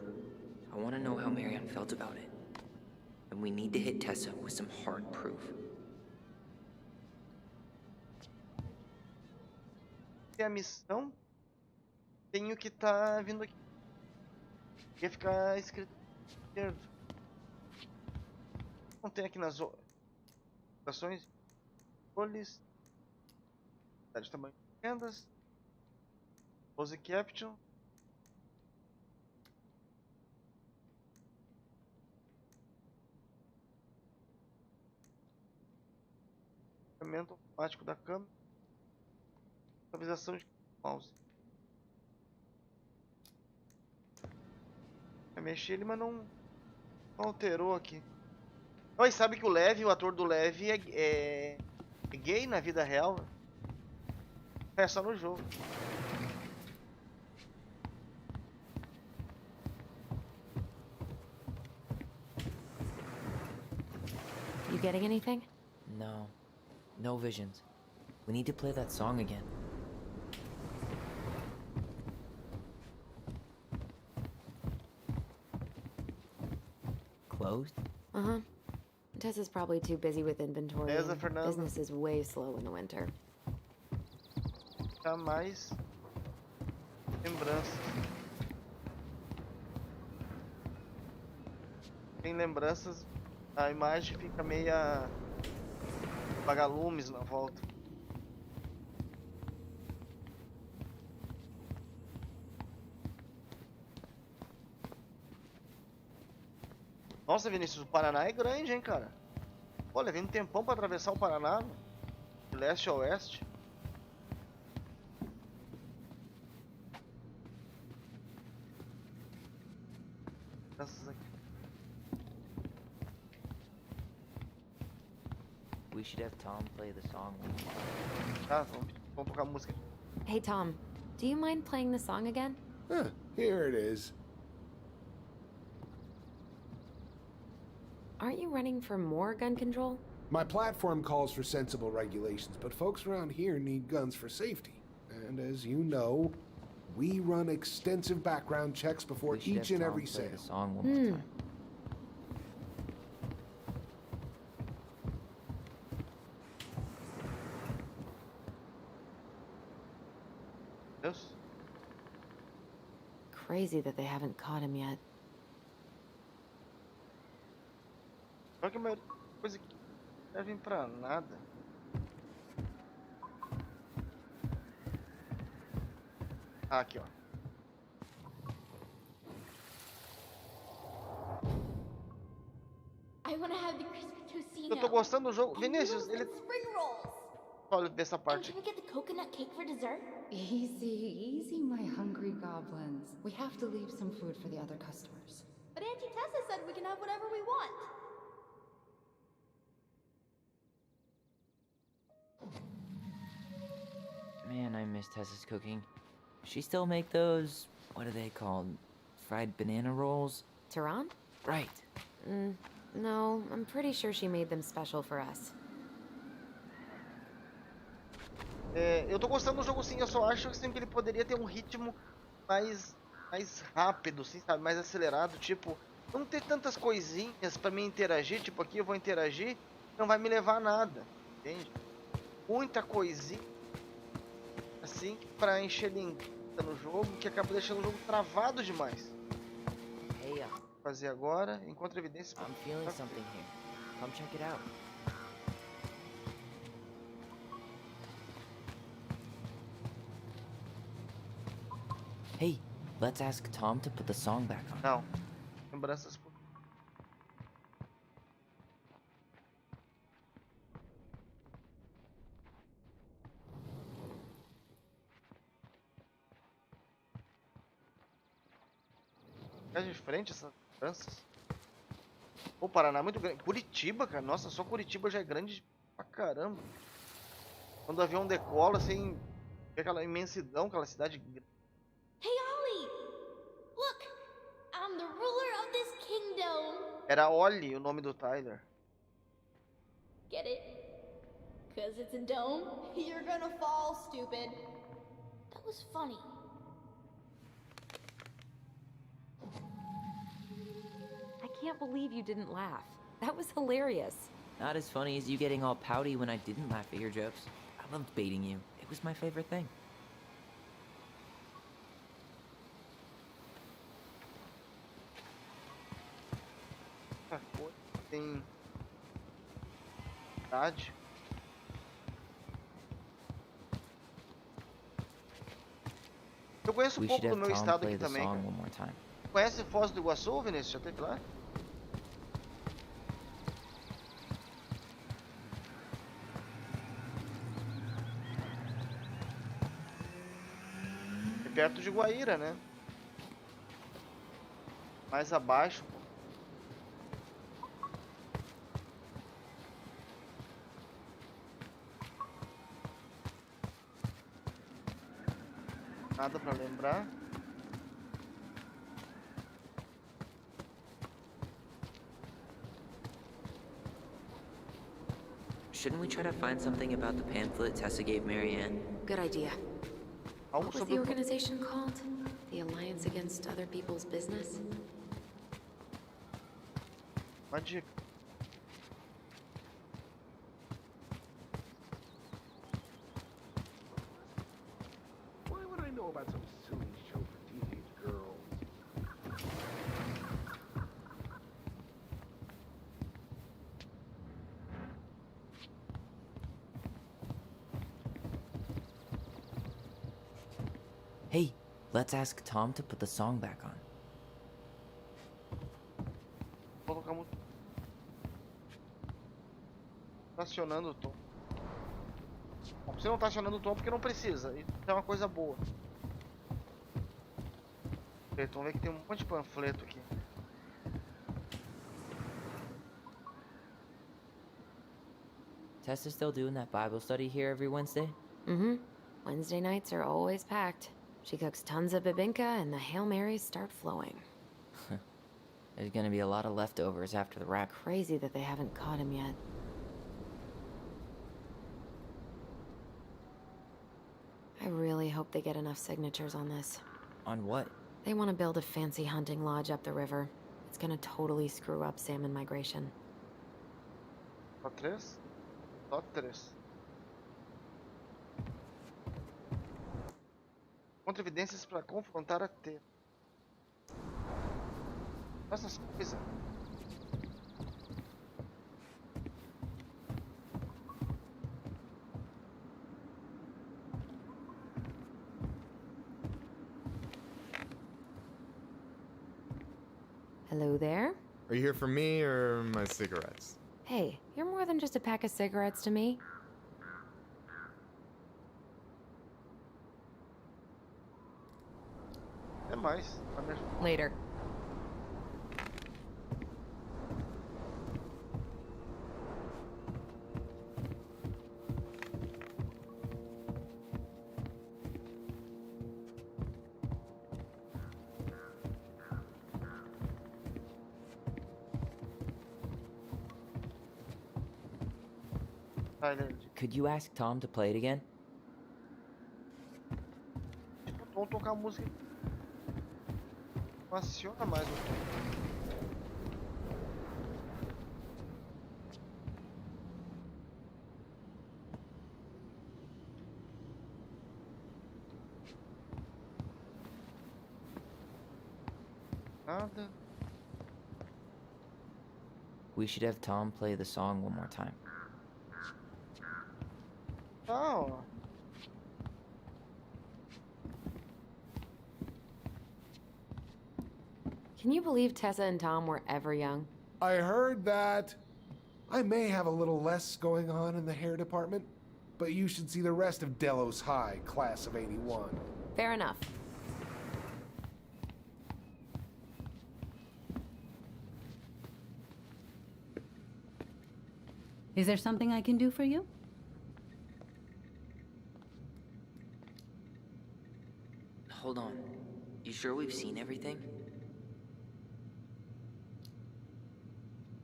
I want to know how Marianne felt about it. And we need to hit Tessa with some hard proof. Tem a missão. Tenho que tá vindo aqui. Ia ficar escrito esquerdo. Não tem aqui nas ações. Controles. De tamanho de vendas. Close caption. Movimento automático da câmera. Estabilização de mouse. Eu mexi ele, mas não alterou aqui. Oi, sabe que o Levi, o ator do Levi, é gay na vida real? É só no jogo. You getting anything? No. No visions. We need to play that song again. Closed? Uh-huh. Tessa's probably too busy with inventory. Beleza, And Fernanda. business is way slow in the winter. Tá mais lembranças. Tem lembranças, a imagem fica meia vagalumes na volta. Nossa, Vinícius, o Paraná é grande, hein, cara? Olha, vem um tempão pra atravessar o Paraná, de leste a oeste. Essas aqui. We should have Tom play the song. Tá, vamos tocar música. Hey, Tom, do you mind playing the song again? Huh, here it is. Aren't you running for more gun control? My platform calls for sensible regulations, but folks around here need guns for safety. And as you know, we run extensive background checks before We should each have and Tom every play sale. the song one more time. Deus? Crazy that they haven't caught him yet. Só que a maioria das coisas que não servem pra nada. Ah, aqui, ó. I want to have the crispy tocino. Eu tô gostando do jogo. And Vinícius, noodles ele... and spring rolls. Olha dessa And parte can we get the coconut cake for dessert? Easy, easy, my hungry goblins. We have to leave some food for the other customers. But Auntie Tessa said we can have whatever we want. Man, I miss Tessa's cooking. She still make those, what are they called? Fried banana rolls? Tehran? Right. No, I'm pretty sure she made them special for us. eu tô gostando do jogo sim, eu só acho assim, que ele poderia ter um ritmo mais rápido, assim, sabe? Mais acelerado, tipo, não ter tantas coisinhas pra mim interagir, tipo, aqui eu vou interagir, não vai me levar a nada, entende? Muita coisinha, assim, pra encher linguiça no jogo, que acaba deixando o jogo travado demais. Hey, Fazer agora, encontra evidências. I'm feeling something here. Come check it out. Hey, let's ask Tom to put the song back on. Não. Lembranças por. É de frente essas lembranças. O Paraná é muito grande. Curitiba, cara. Nossa, só Curitiba já é grande pra caramba. Quando o avião decola, assim, vê aquela imensidão, aquela cidade grande. Hey, Ollie! Look! I'm the ruler of this kingdom! Era Oli o nome do Tyler. Get it? Cause it's a dome? You're gonna fall, stupid. That was funny. I can't believe you didn't laugh. That was hilarious. Not as funny as you getting all pouty when I didn't laugh at your jokes. I loved baiting you. It was my favorite thing. Tem cidade. Eu conheço We pouco should do have meu Tom estado play aqui the também, song cara. one more time. Conhece Foz do Iguaçu, Vinícius? Já teve lá? É perto de Guaíra, né? Mais abaixo. Nada pra lembrar. Shouldn't we try to find something about the pamphlet Tessa gave Marianne? Good idea. Algo What was sobre the o organization called? The Alliance Against Other People's Business? uma dica. Why would I know about some silly show for teenage girls? Hey, let's ask Tom to put the song back on. Vou colocar muito. Tá acionando o tom. Bom, você não tá acionando o tom porque não precisa. Isso é uma coisa boa. Então, vamos ver que tem um monte de panfleto aqui. Tessa's still doing that Bible study here every Wednesday? Mm-hmm. Wednesday nights are always packed. She cooks tons of bibinka and the Hail Marys start flowing. There's gonna be a lot of leftovers after the rack. Crazy that they haven't caught him yet. I really hope they get enough signatures on this. On what? They want to build a fancy hunting lodge up the river. It's gonna totally screw up salmon migration. Só três? Só três. Contra evidências para confrontar a T. Essas coisas. Hello there? Are you here for me or my cigarettes? Hey, you're more than just a pack of cigarettes to me. É mais. Vai me ajudar. Later. Tyler, Could you ask Tom to play it again? tipo, vamos tocar música. Não aciona mais o tom. Nada. We should have Tom play the song one more time. Não. Can you believe Tessa and Tom were ever young? I heard that. I may have a little less going on in the hair department, but you should see the rest of Delos High, class of '81. Fair enough. Is there something I can do for you? Hold on. You sure we've seen everything?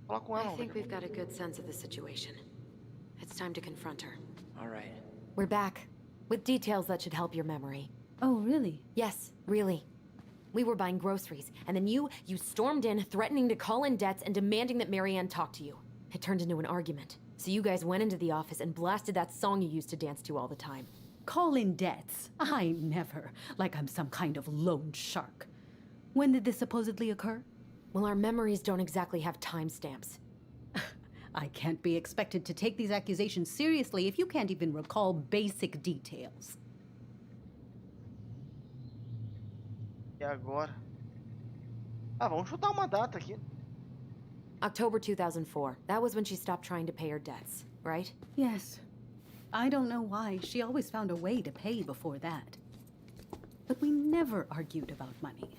Fala com ela. I think we've got a good sense of the situation. It's time to confront her. Alright. We're back, with details that should help your memory. Oh, really? Yes, really. We were buying groceries, and then you stormed in, threatening to call in debts and demanding that Marianne talk to you. It turned into an argument. So you guys went into the office and blasted that song you used to dance to all the time. Call in debts? I never. Like I'm some kind of loan shark. When did this supposedly occur? Well, our memories don't exactly have timestamps. I can't be expected to take these accusations seriously if you can't even recall basic details. E agora? Ah, vamos chutar uma data aqui. October 2004. That was when she stopped trying to pay her debts, right? Yes. I don't know why. She always found a way to pay before that. But we never argued about money.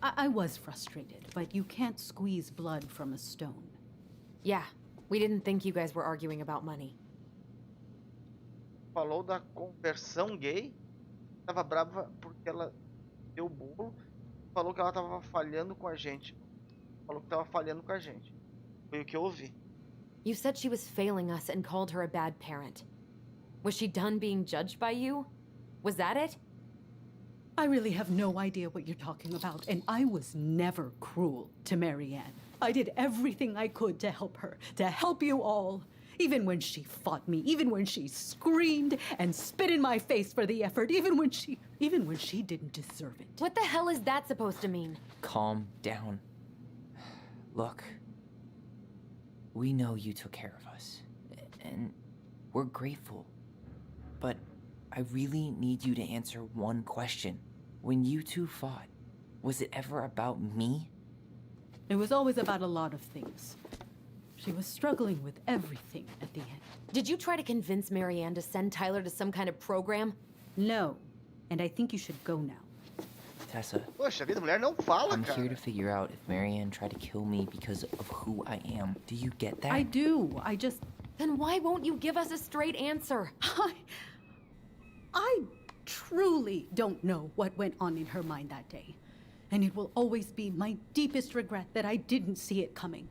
I was frustrated, but you can't squeeze blood from a stone. Yeah, we didn't think you guys were arguing about money. Falou da conversão gay. Tava brava porque ela deu o bolo. Falou que ela tava falhando com a gente. Falou que tava falhando com a gente. Foi o que eu ouvi. You said she was failing us and called her a bad parent. Was she done being judged by you? Was that it? I really have no idea what you're talking about, and I was never cruel to Marianne. I did everything I could to help her, to help you all. Even when she fought me, even when she screamed and spit in my face for the effort, even when she didn't deserve it. What the hell is that supposed to mean? Calm down. Look. We know you took care of us, and we're grateful. But I really need you to answer one question. When you two fought, was it ever about me? It was always about a lot of things. She was struggling with everything at the end. Did you try to convince Marianne to send Tyler to some kind of program? No, and I think you should go now. Tessa, Poxa vida, mulher não fala, I'm cara. here to figure out if Marianne tried to kill me because of who I am. Do you get that? I do. I just... Then why won't you give us a straight answer? I truly don't know what went on in her mind that day. And it will always be my deepest regret that I didn't see it coming.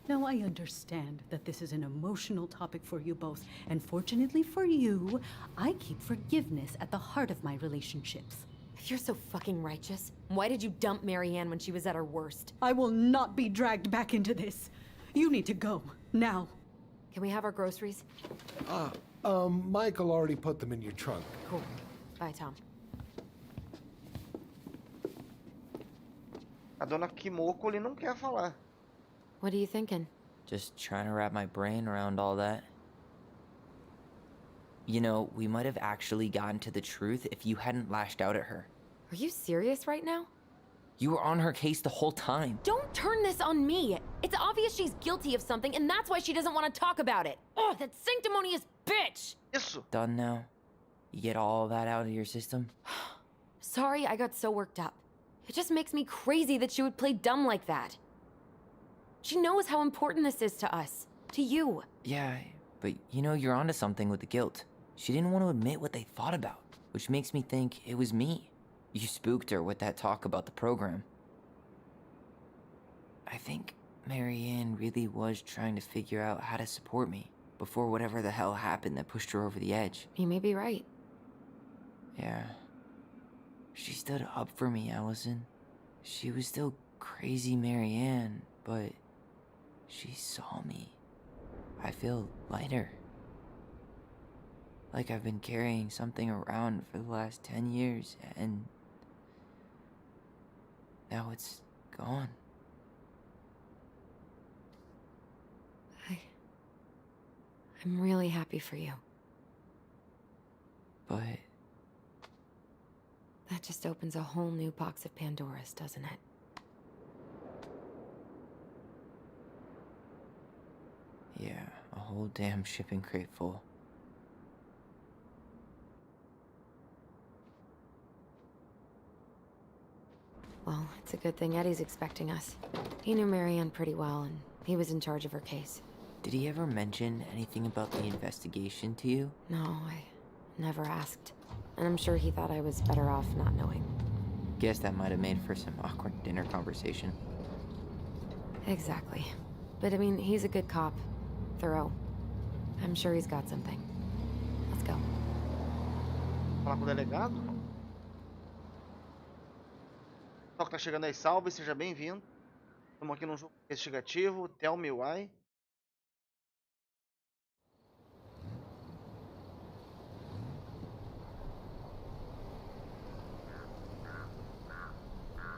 Now, I understand that this is an emotional topic for you both, and fortunately for you, I keep forgiveness at the heart of my relationships. If you're so fucking righteous, why did you dump Marianne when she was at her worst? I will not be dragged back into this. You need to go, now. Can we have our groceries? Michael already put them in your trunk. Cool. Bye, Tom. A dona Kimoko ali não quer falar. What are you thinking? Just trying to wrap my brain around all that. You know, we might have actually gotten to the truth if you hadn't lashed out at her. Are you serious right now? You were on her case the whole time. Don't turn this on me! It's obvious she's guilty of something, and that's why she doesn't want to talk about it! Ugh, that sanctimonious bitch! Isso. Done now? You get all that out of your system? Sorry I got so worked up. It just makes me crazy that she would play dumb like that. She knows how important this is to us. To you. Yeah, but you know, you're onto something with the guilt. She didn't want to admit what they thought about, which makes me think it was me. You spooked her with that talk about the program. I think Marianne really was trying to figure out how to support me before whatever the hell happened that pushed her over the edge. You may be right. Yeah. She stood up for me, Allison. She was still crazy Marianne, but she saw me. I feel lighter. Like I've been carrying something around for the last 10 years, and now it's gone. I'm really happy for you. But The That just opens a whole new box of Pandora's, doesn't it? Yeah, a whole damn shipping crate full. Well, it's a good thing Eddie's expecting us. He knew Marianne pretty well, and he was in charge of her case. Did he ever mention anything about the investigation to you? No, I never asked. And I'm sure he thought I was better off not knowing. Guess that might have made for some awkward dinner conversation. Exactly. But I mean, he's a good cop. Thorough. I'm sure he's got something. Let's go. Falar com o delegado. Só que tá chegando aí, salve, seja bem-vindo. Estamos aqui num jogo investigativo, Tell Me Why.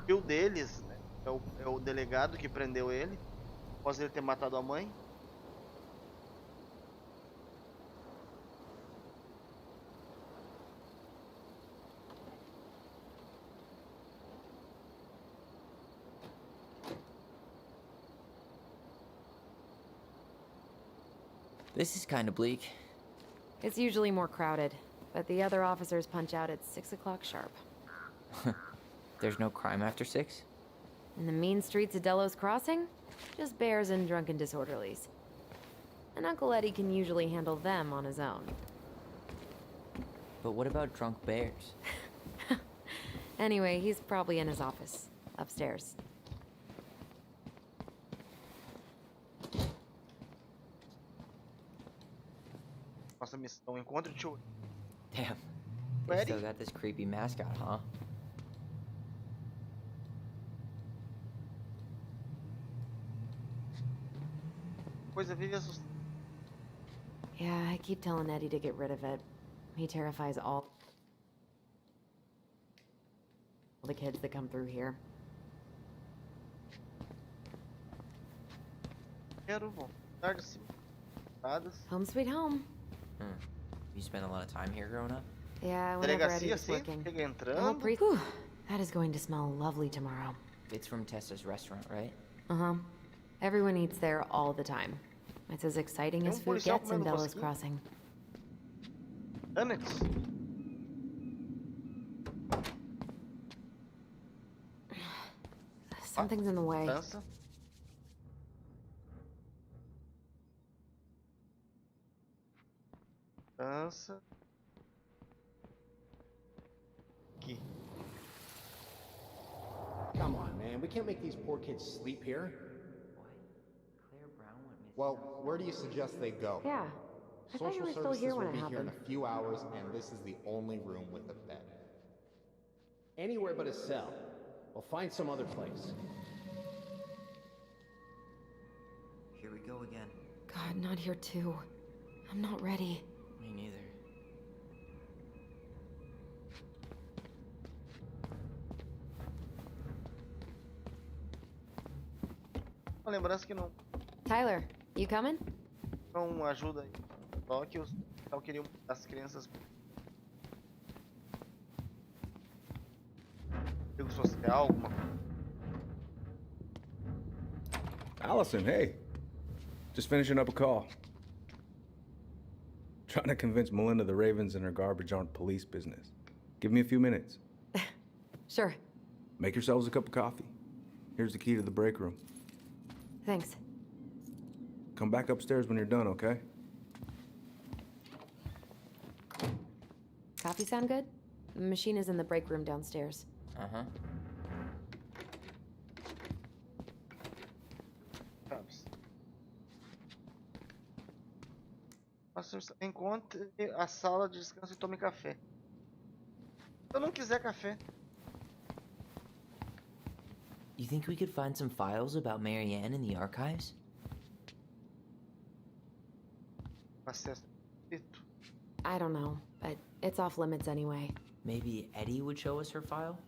E o deles, né, é o delegado que prendeu ele, após ele ter matado a mãe. This is kind of bleak. It's usually more crowded, but the other officers punch out at 6 o'clock sharp. There's no crime after 6? In the mean streets of Delos Crossing, just bears and drunken disorderlies. And Uncle Eddie can usually handle them on his own. But what about drunk bears? Anyway, he's probably in his office, upstairs. Nossa missão, encontre o tio. Damn. They Ready? still got this creepy mascot, huh? Coisa vive assustada. Yeah, I keep telling Eddie to get rid of it. He terrifies all the kids that come through here. Quero voltar de cima. Home sweet home. You spent a lot of time here growing up? Yeah, whenever Eddie Delegacia was assim, working. chega The whole entrando. Whew, that is going to smell lovely tomorrow. It's from Tessa's restaurant, right? Uh-huh. Everyone eats there all the time. It's as exciting Tem as food policial gets in comendo Delos rosquinha. Crossing. Annex. Something's in the way. Dança. Dança. Aqui. Come on, man. We can't make these poor kids sleep here. What? Claire Brown went missing. Well, where do you suggest they go? Yeah. I thought you Social were still services here when will it be here in happened. a few hours, and this is the only room with a bed. Anywhere but a cell. We'll find some other place. Here we go again. God, not here too. I'm not ready. Me neither. Uma lembrança que Tyler, you coming? não ajuda aí. Só que os não queriam as crianças. Emprego social, alguma coisa. Allison, hey. Just finishing up a call. Trying to convince Melinda the Ravens and her garbage aren't police business. Give me a few minutes. Sure. Make yourselves a cup of coffee. Here's the key to the break room. Thanks. Come back upstairs when you're done, okay? Coffee sound good? The machine is in the break room downstairs. Uh-huh. Encontre a sala de descanso e tome café. Se eu não quiser café. You think we could find some files about Marianne in the archives? Acesso. I don't know, but it's off limits anyway. Maybe Eddie would show us her file?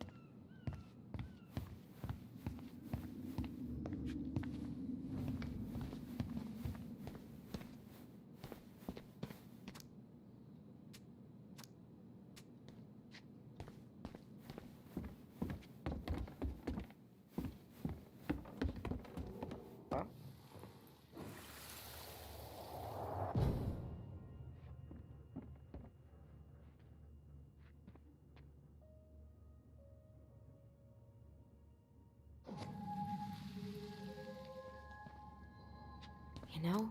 You know,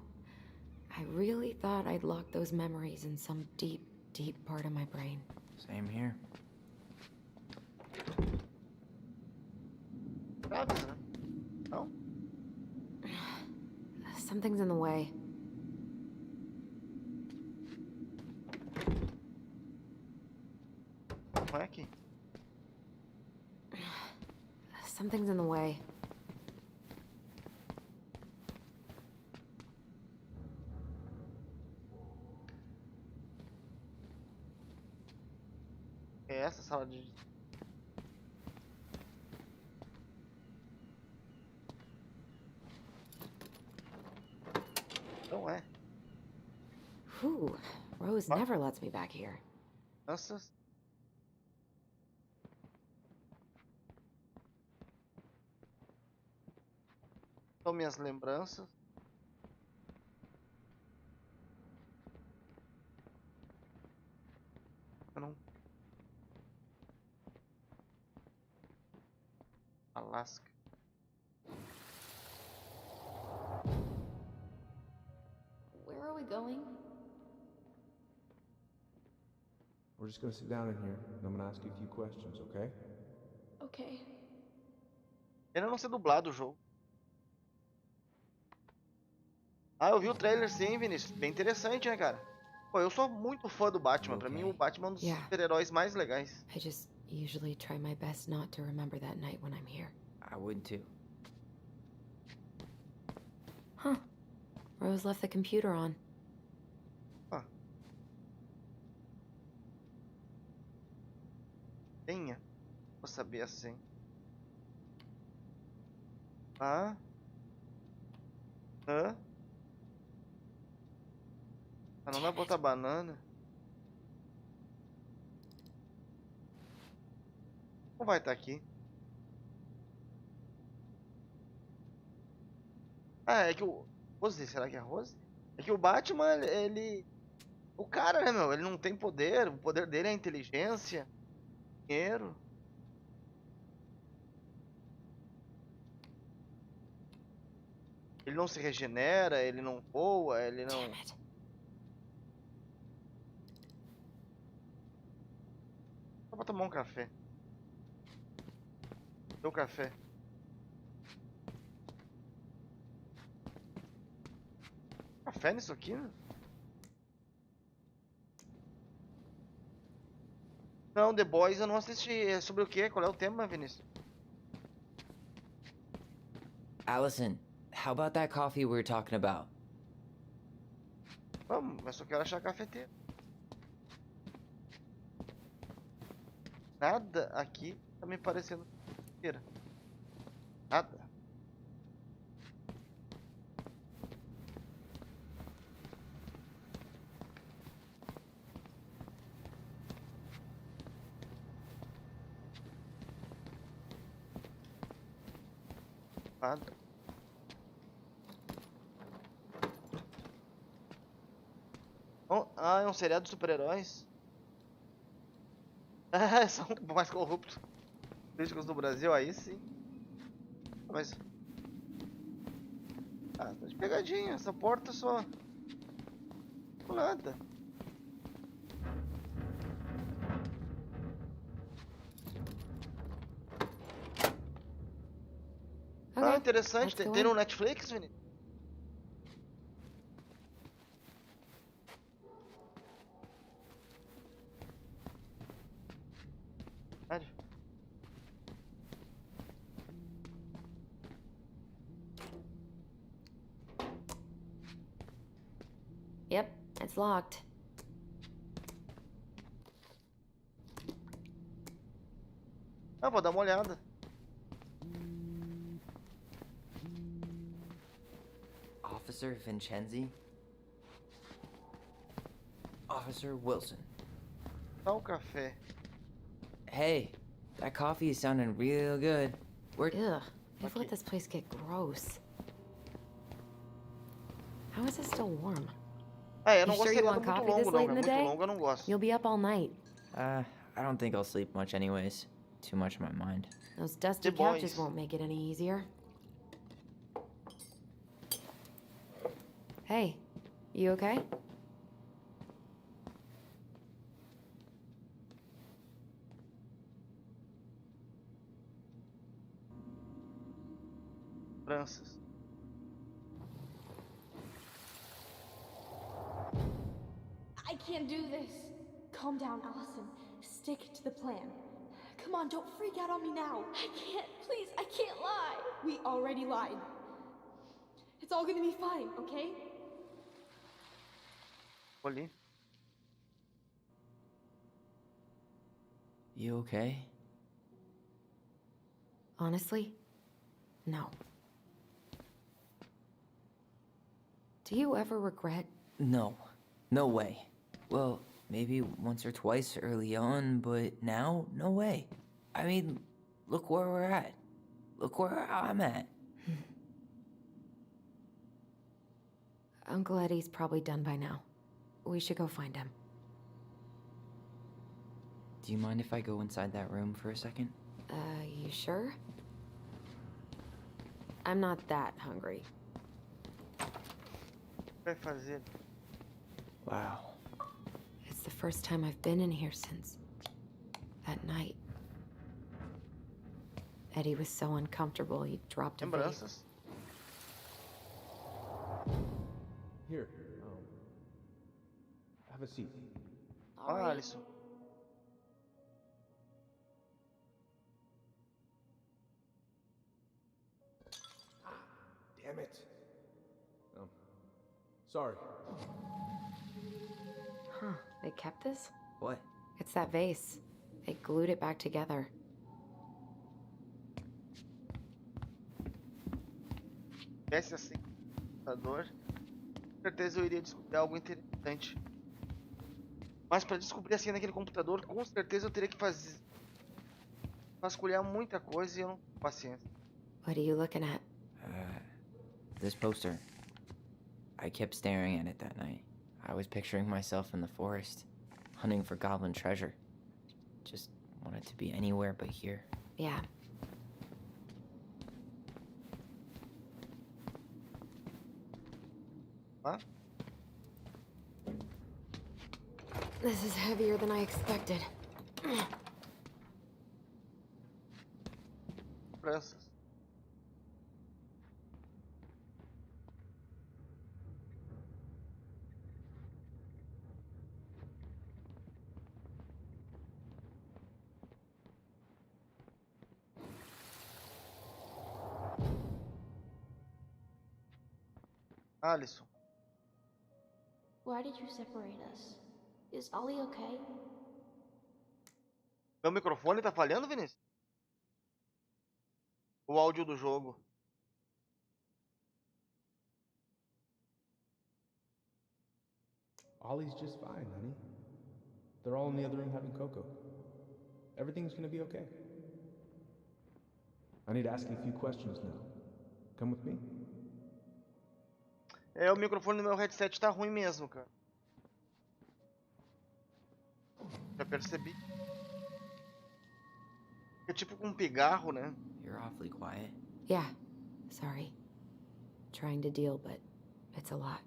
I really thought I'd locked those memories in some deep, deep part of my brain. Same here. Graves, né? Não? Something's in the way. Não é aqui. Something's in the way. É essa sala de... Não é. Whew, Rose never lets me back here. Nossas. São minhas lembranças. Eu não... Alaska. Where are we going? We're just gonna sit down in here, and I'm gonna ask you a few questions, okay? Okay. Ele não ser dublado o jogo. Ah, eu vi o trailer sim, Vinícius. Bem interessante, né, cara? Pô, eu sou muito fã do Batman. Pra mim, o Batman é um dos super-heróis mais legais. I just usually try my best not to remember that night when I'm here. I would too. Huh. Rose left the computer on. Ah. Tenha. Vou saber assim. Ah. Hã? Ah, não vai botar banana? Não vai estar aqui. Ah, é que o... Rose, será que é Rose? É que o Batman, ele... O cara, né, meu? Ele não tem poder. O poder dele é a inteligência. Dinheiro. Ele não se regenera, ele não voa, ele não... Só pra tomar um café. Deu café. Café nisso aqui, né? Não, The Boys eu não assisti. É sobre o quê? Qual é o tema, Vinícius? Allison, how about that coffee we were talking about? Vamos, mas só quero achar cafeteiro. Nada aqui tá me parecendo cafeteira. Nada. Nada. Oh, ah, é um seriado de super-heróis. Ah, são mais corruptos. Políticos do Brasil, aí sim. Mas... Ah, tá de pegadinha. Essa porta só... Nada. Ah, interessante. Tem no Netflix, Vini? Sério? Yep, it's locked. Ah, vou dar uma olhada. Officer Vincenzi? Officer Wilson. Só o café. Hey, that coffee is sounding real good. Ugh, they've let this place get gross. How is it still warm? Ah, eu não You sure gostaria you want do muito coffee longo, this não. late É in the muito day? longo, eu não gosto. You'll be up all night. I don't think I'll sleep much anyways. Too much on my mind. Those dusty The couches boys. won't make it any easier. Hey, you okay? Lembranças. I can't do this. Calm down, Allison. Stick to the plan. Come on, don't freak out on me now. I can't, please, I can't lie. We already lied. It's all gonna be fine, okay? Ali. You okay? Honestly, no. Do you ever regret? No. No way. Well, maybe once or twice early on, but now, no way. I mean, look where we're at. Look where I'm at. Uncle Eddie's probably done by now. We should go find him. Do you mind if I go inside that room for a second? You sure? I'm not that hungry. Vai fazer. Wow. It's the first time I've been in here since that night. Eddie was so uncomfortable, he dropped a vape. Lembranças. Here, have a seat. Ah, Alisson. Damn it. Sorry. Huh, they kept this? What? It's that vase. They glued it back together. Tivesse assim, computador, com certeza eu iria descobrir algo interessante. Mas para descobrir assim naquele computador, com certeza eu teria que vasculhar muita coisa e eu não tenho paciência. What are you looking at? This poster. I kept staring at it that night. I was picturing myself in the forest, hunting for goblin treasure. Just wanted to be anywhere but here. Yeah. Huh? This is heavier than I expected. Lembranças. Alisson. Why did you separate us? Is Ollie okay? Meu microfone tá falhando, Vinícius? O áudio do jogo. Ollie's just fine, honey. They're all in the other room having cocoa. Everything's gonna be okay. I need to ask you a few questions now. Come with me? É, o microfone do meu headset tá ruim mesmo, cara. Já percebi. É tipo com um pigarro, né? You're awfully quiet. Yeah, sorry. Trying to deal, but it's a lot.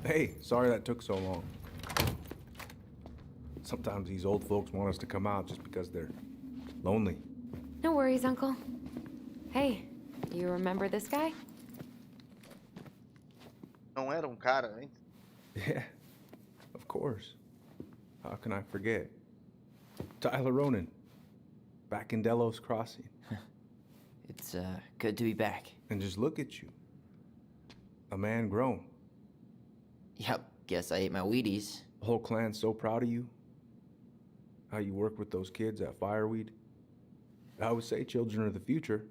Hey, sorry that took so long. Sometimes these old folks want us to come out just because they're lonely. No worries, Uncle. Hey, you remember this guy? Não era um cara, hein? Yeah, of course. How can I forget? Tyler Ronan, back in Delos Crossing. It's good to be back. And just look at you. A man grown. Yep, guess I ate my Wheaties. The whole clan's so proud of you. How you work with those kids at Fireweed. I always say children are the future.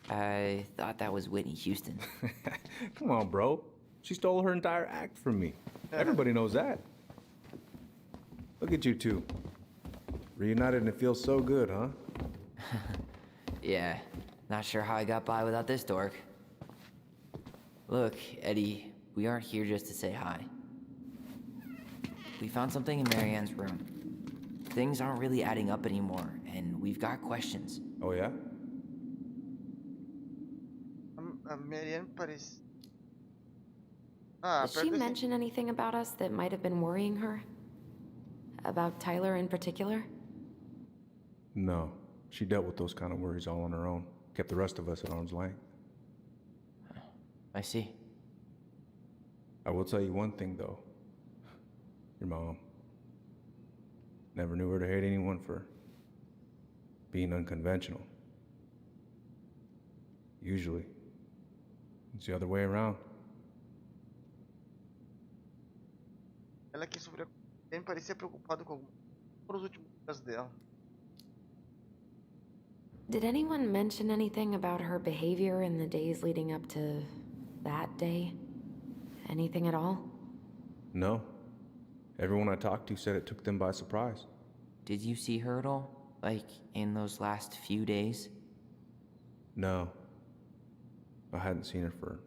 I thought that was Whitney Houston. Come on, bro. She stole her entire act from me. Everybody knows that. Look at you two. Reunited and it feels so good, huh? Yeah, not sure how I got by without this dork. Look, Eddie, we aren't here just to say hi. We found something in Marianne's room. Things aren't really adding up anymore, and we've got questions. Oh, yeah? A Marianne parece. Did she mention anything about us that might have been worrying her? About Tyler in particular? No. She dealt with those kind of worries all on her own. Kept the rest of us at arm's length. I see. I will tell you one thing, though. Your mom. Never knew her to hate anyone for being unconventional. Usually, it's the other way around. Ela que sofreu bem parecia preocupada com os últimos dias dela. Did anyone mention anything about her behavior in the days leading up to that day? Anything at all? No. Everyone I talked to said it took them by surprise. Did you see her at all? Like, in those last few days? No. I hadn't seen her for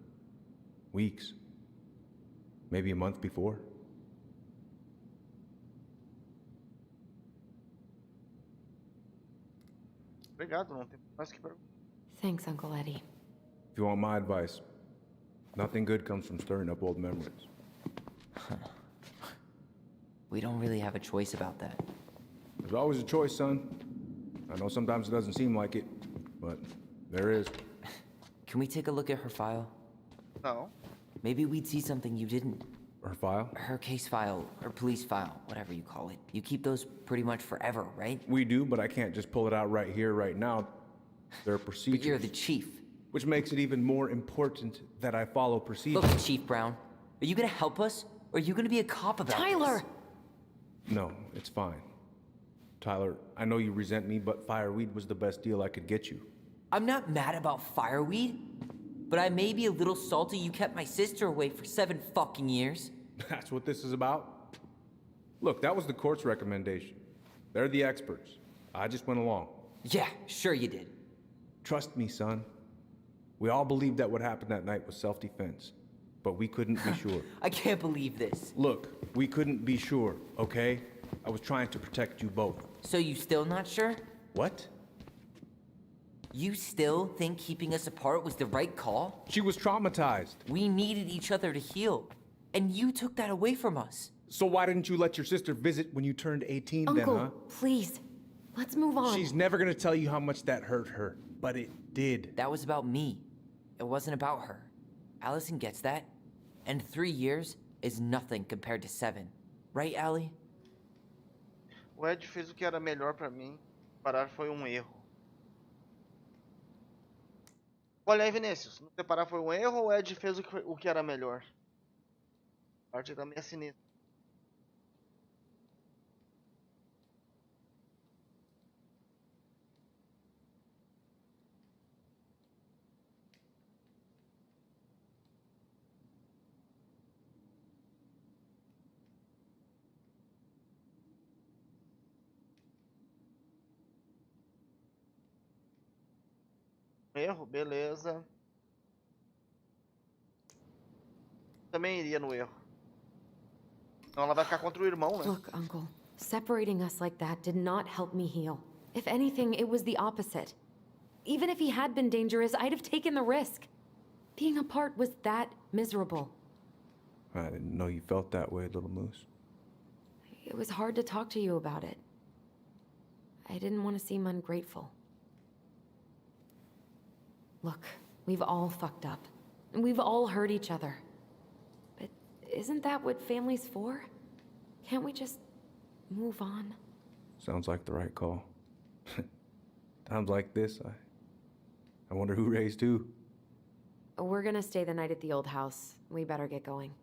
weeks. Maybe a month before. Obrigado, não tem mais que perguntar. Thanks, Uncle Eddie. If you want my advice, nothing good comes from stirring up old memories. We don't really have a choice about that. There's always a choice, son. I know sometimes it doesn't seem like it, but there is. Can we take a look at her file? No. Maybe we'd see something you didn't. Her file? Her case file, or police file, whatever you call it. You keep those pretty much forever, right? We do, but I can't just pull it out right here, right now. There are procedures. But you're the chief. Which makes it even more important that I follow procedures. Look, Chief Brown, are you gonna help us? Or are you gonna be a cop about Tyler! this? No, it's fine. Tyler, I know you resent me, but fireweed was the best deal I could get you. I'm not mad about fireweed, but I may be a little salty you kept my sister away for 7 fucking years. That's what this is about? Look, that was the court's recommendation. They're the experts. I just went along. Yeah, sure you did. Trust me, son. We all believed that what happened that night was self-defense, but we couldn't be sure. I can't believe this. Look, we couldn't be sure, okay? I was trying to protect you both. So you still not sure? What? You still think keeping us apart was the right call? She was traumatized. We needed each other to heal, and you took that away from us. So why didn't you let your sister visit when you turned 18 Uncle, then, huh? please. Let's move on. She's never gonna tell you how much that hurt her, but it did. That was about me. It wasn't about her. Allison gets that. And 3 years is nothing compared to 7. Right, Allie? O Ed fez o que era melhor pra mim. Parar foi erro. Olha aí, Vinícius. Não separar foi erro ou o Ed fez o que era melhor? Parte também é sinistra. Erro, beleza. Também iria no erro. Então ela vai ficar contra o irmão, né? Look, Uncle, separating us like that did not help me heal. If anything, it was the opposite. Even if he had been dangerous, I'd have taken the risk. Being apart was that miserable. I didn't know you felt that way, little moose. It was hard to talk to you about it. I didn't want to seem ungrateful. Look, we've all fucked up. And we've all hurt each other. But isn't that what family's for? Can't we just move on? Sounds like the right call. Times like this, I wonder who raised who. We're gonna stay the night at the old house. We better get going.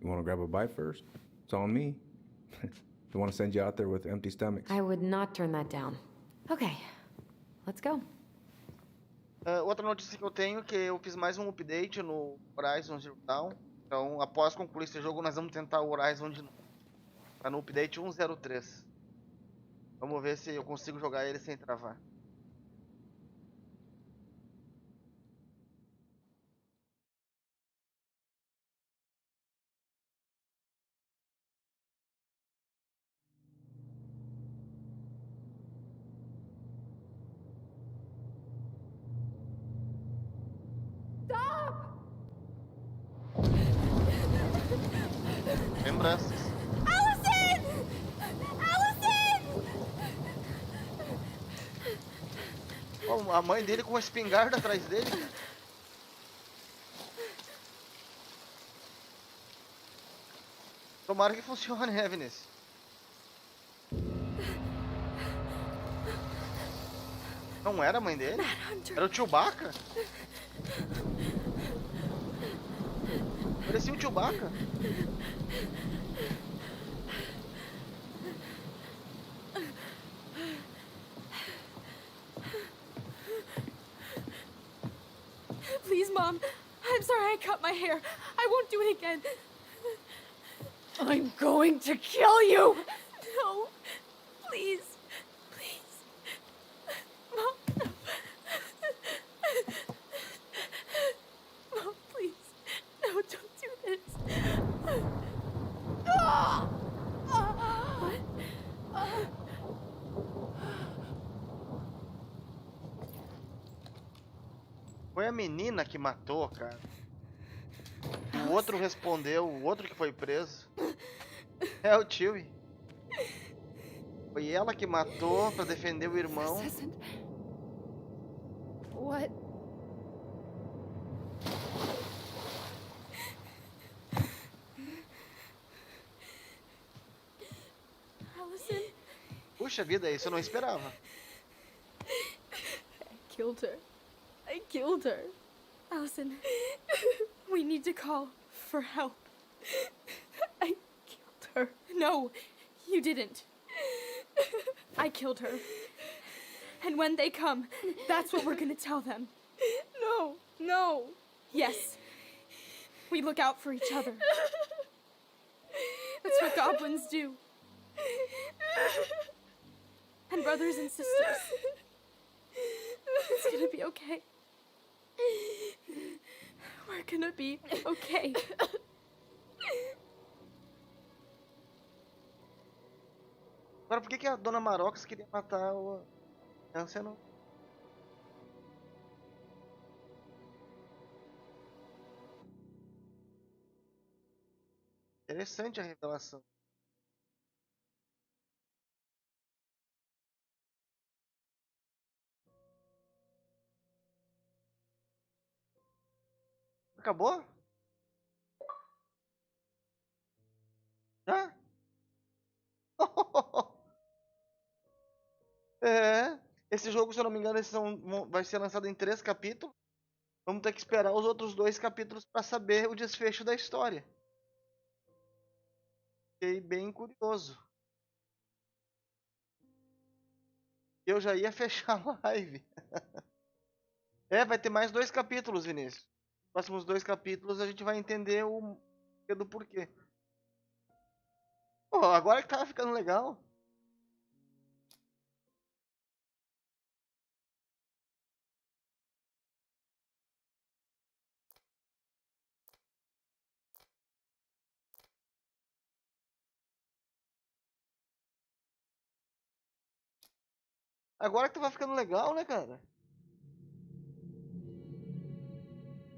You want to grab a bite first? It's on me. Don't want to send you out there with empty stomachs. I would not turn that down. Okay, let's go. Outra notícia que eu tenho é que eu fiz mais um update no Horizon Zero Dawn. Então, após concluir esse jogo, nós vamos tentar o Horizon de novo. Tá no update 103. Vamos ver se eu consigo jogar ele sem travar. lembranças. Allison! Allison! Ó, a mãe dele com uma espingarda atrás dele. Tomara que funcione, né, Vinícius? Não era a mãe dele? Era o Chewbacca? Parecia o Chewbacca. Please, Mom. I'm sorry I cut my hair. I won't do it again. I'm going to kill you! No. Please. Please. Mom. Mom, please. No, don't do this. Foi a menina que matou, cara. O outro respondeu, o outro que foi preso. É o Chewie. Foi ela que matou pra defender o irmão. What? Allison? Puxa vida, isso eu não esperava. I killed her. I killed her. Allison, we need to call for help. I killed her. No, you didn't. I killed her. And when they come, that's what we're gonna tell them. No, no. Yes. We look out for each other. That's what goblins do. And brothers and sisters. It's gonna be okay. We're gonna be okay. Agora, por que a Dona Marox queria matar o ancião? Interessante a revelação. Acabou? Já? É. Esse jogo, se eu não me engano, vai ser lançado em 3 capítulos. Vamos ter que esperar os outros 2 capítulos para saber o desfecho da história. Fiquei bem curioso. Eu já ia fechar a live. É, vai ter mais 2 capítulos, Vinícius. Próximos 2 capítulos a gente vai entender o do porquê. Pô, agora que tá ficando legal. Agora que vai ficando legal, né, cara?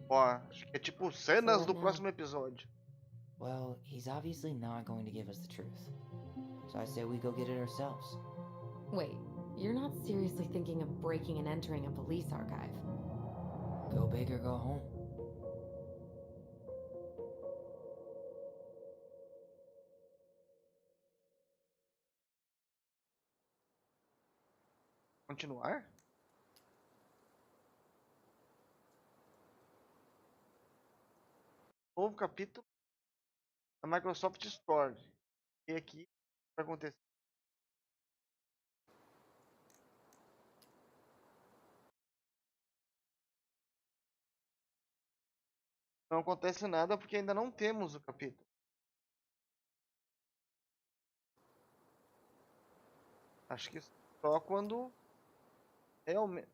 Ó, acho que é tipo cenas do próximo episódio. Well, he's obviously not going to give us the truth. So I say we go get it ourselves. Wait, you're not seriously thinking of breaking and entering a police archive? Go big or go home. Continuar? Novo capítulo da Microsoft Store. E aqui vai acontecer. Não acontece nada porque ainda não temos o capítulo. Acho que só quando realmente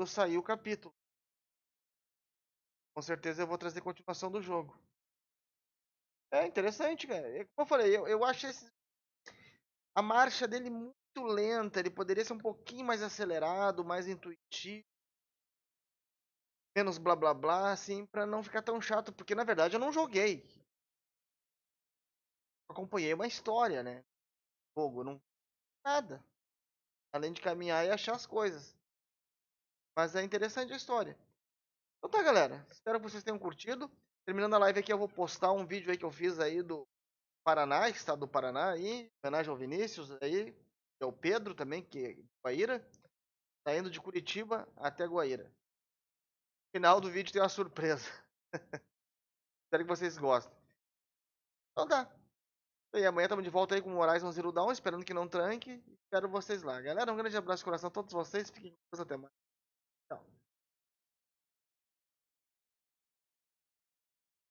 sair o capítulo. Com certeza eu vou trazer continuação do jogo. É interessante, cara. Como eu falei, eu acho a marcha dele muito lenta. Ele poderia ser um pouquinho mais acelerado, mais intuitivo. Menos blá blá blá, assim, pra não ficar tão chato. Porque na verdade eu não joguei. acompanhei uma história, né? Jogo, não nada. Além de caminhar e achar as coisas. Mas é interessante a história. Então tá, galera. Espero que vocês tenham curtido. Terminando a live aqui, eu vou postar um vídeo aí que eu fiz aí do Paraná, estado do Paraná aí. Em homenagem ao Vinícius aí. Que é o Pedro também, que é de Guaíra. Tá indo de Curitiba até Guaíra. No final do vídeo tem uma surpresa. Espero que vocês gostem. Então tá. E amanhã estamos de volta aí com o Horizon Zero Dawn, esperando que não tranque. Espero vocês lá. Galera, um grande abraço no coração a todos vocês. Fiquem com Deus, até mais. Tchau.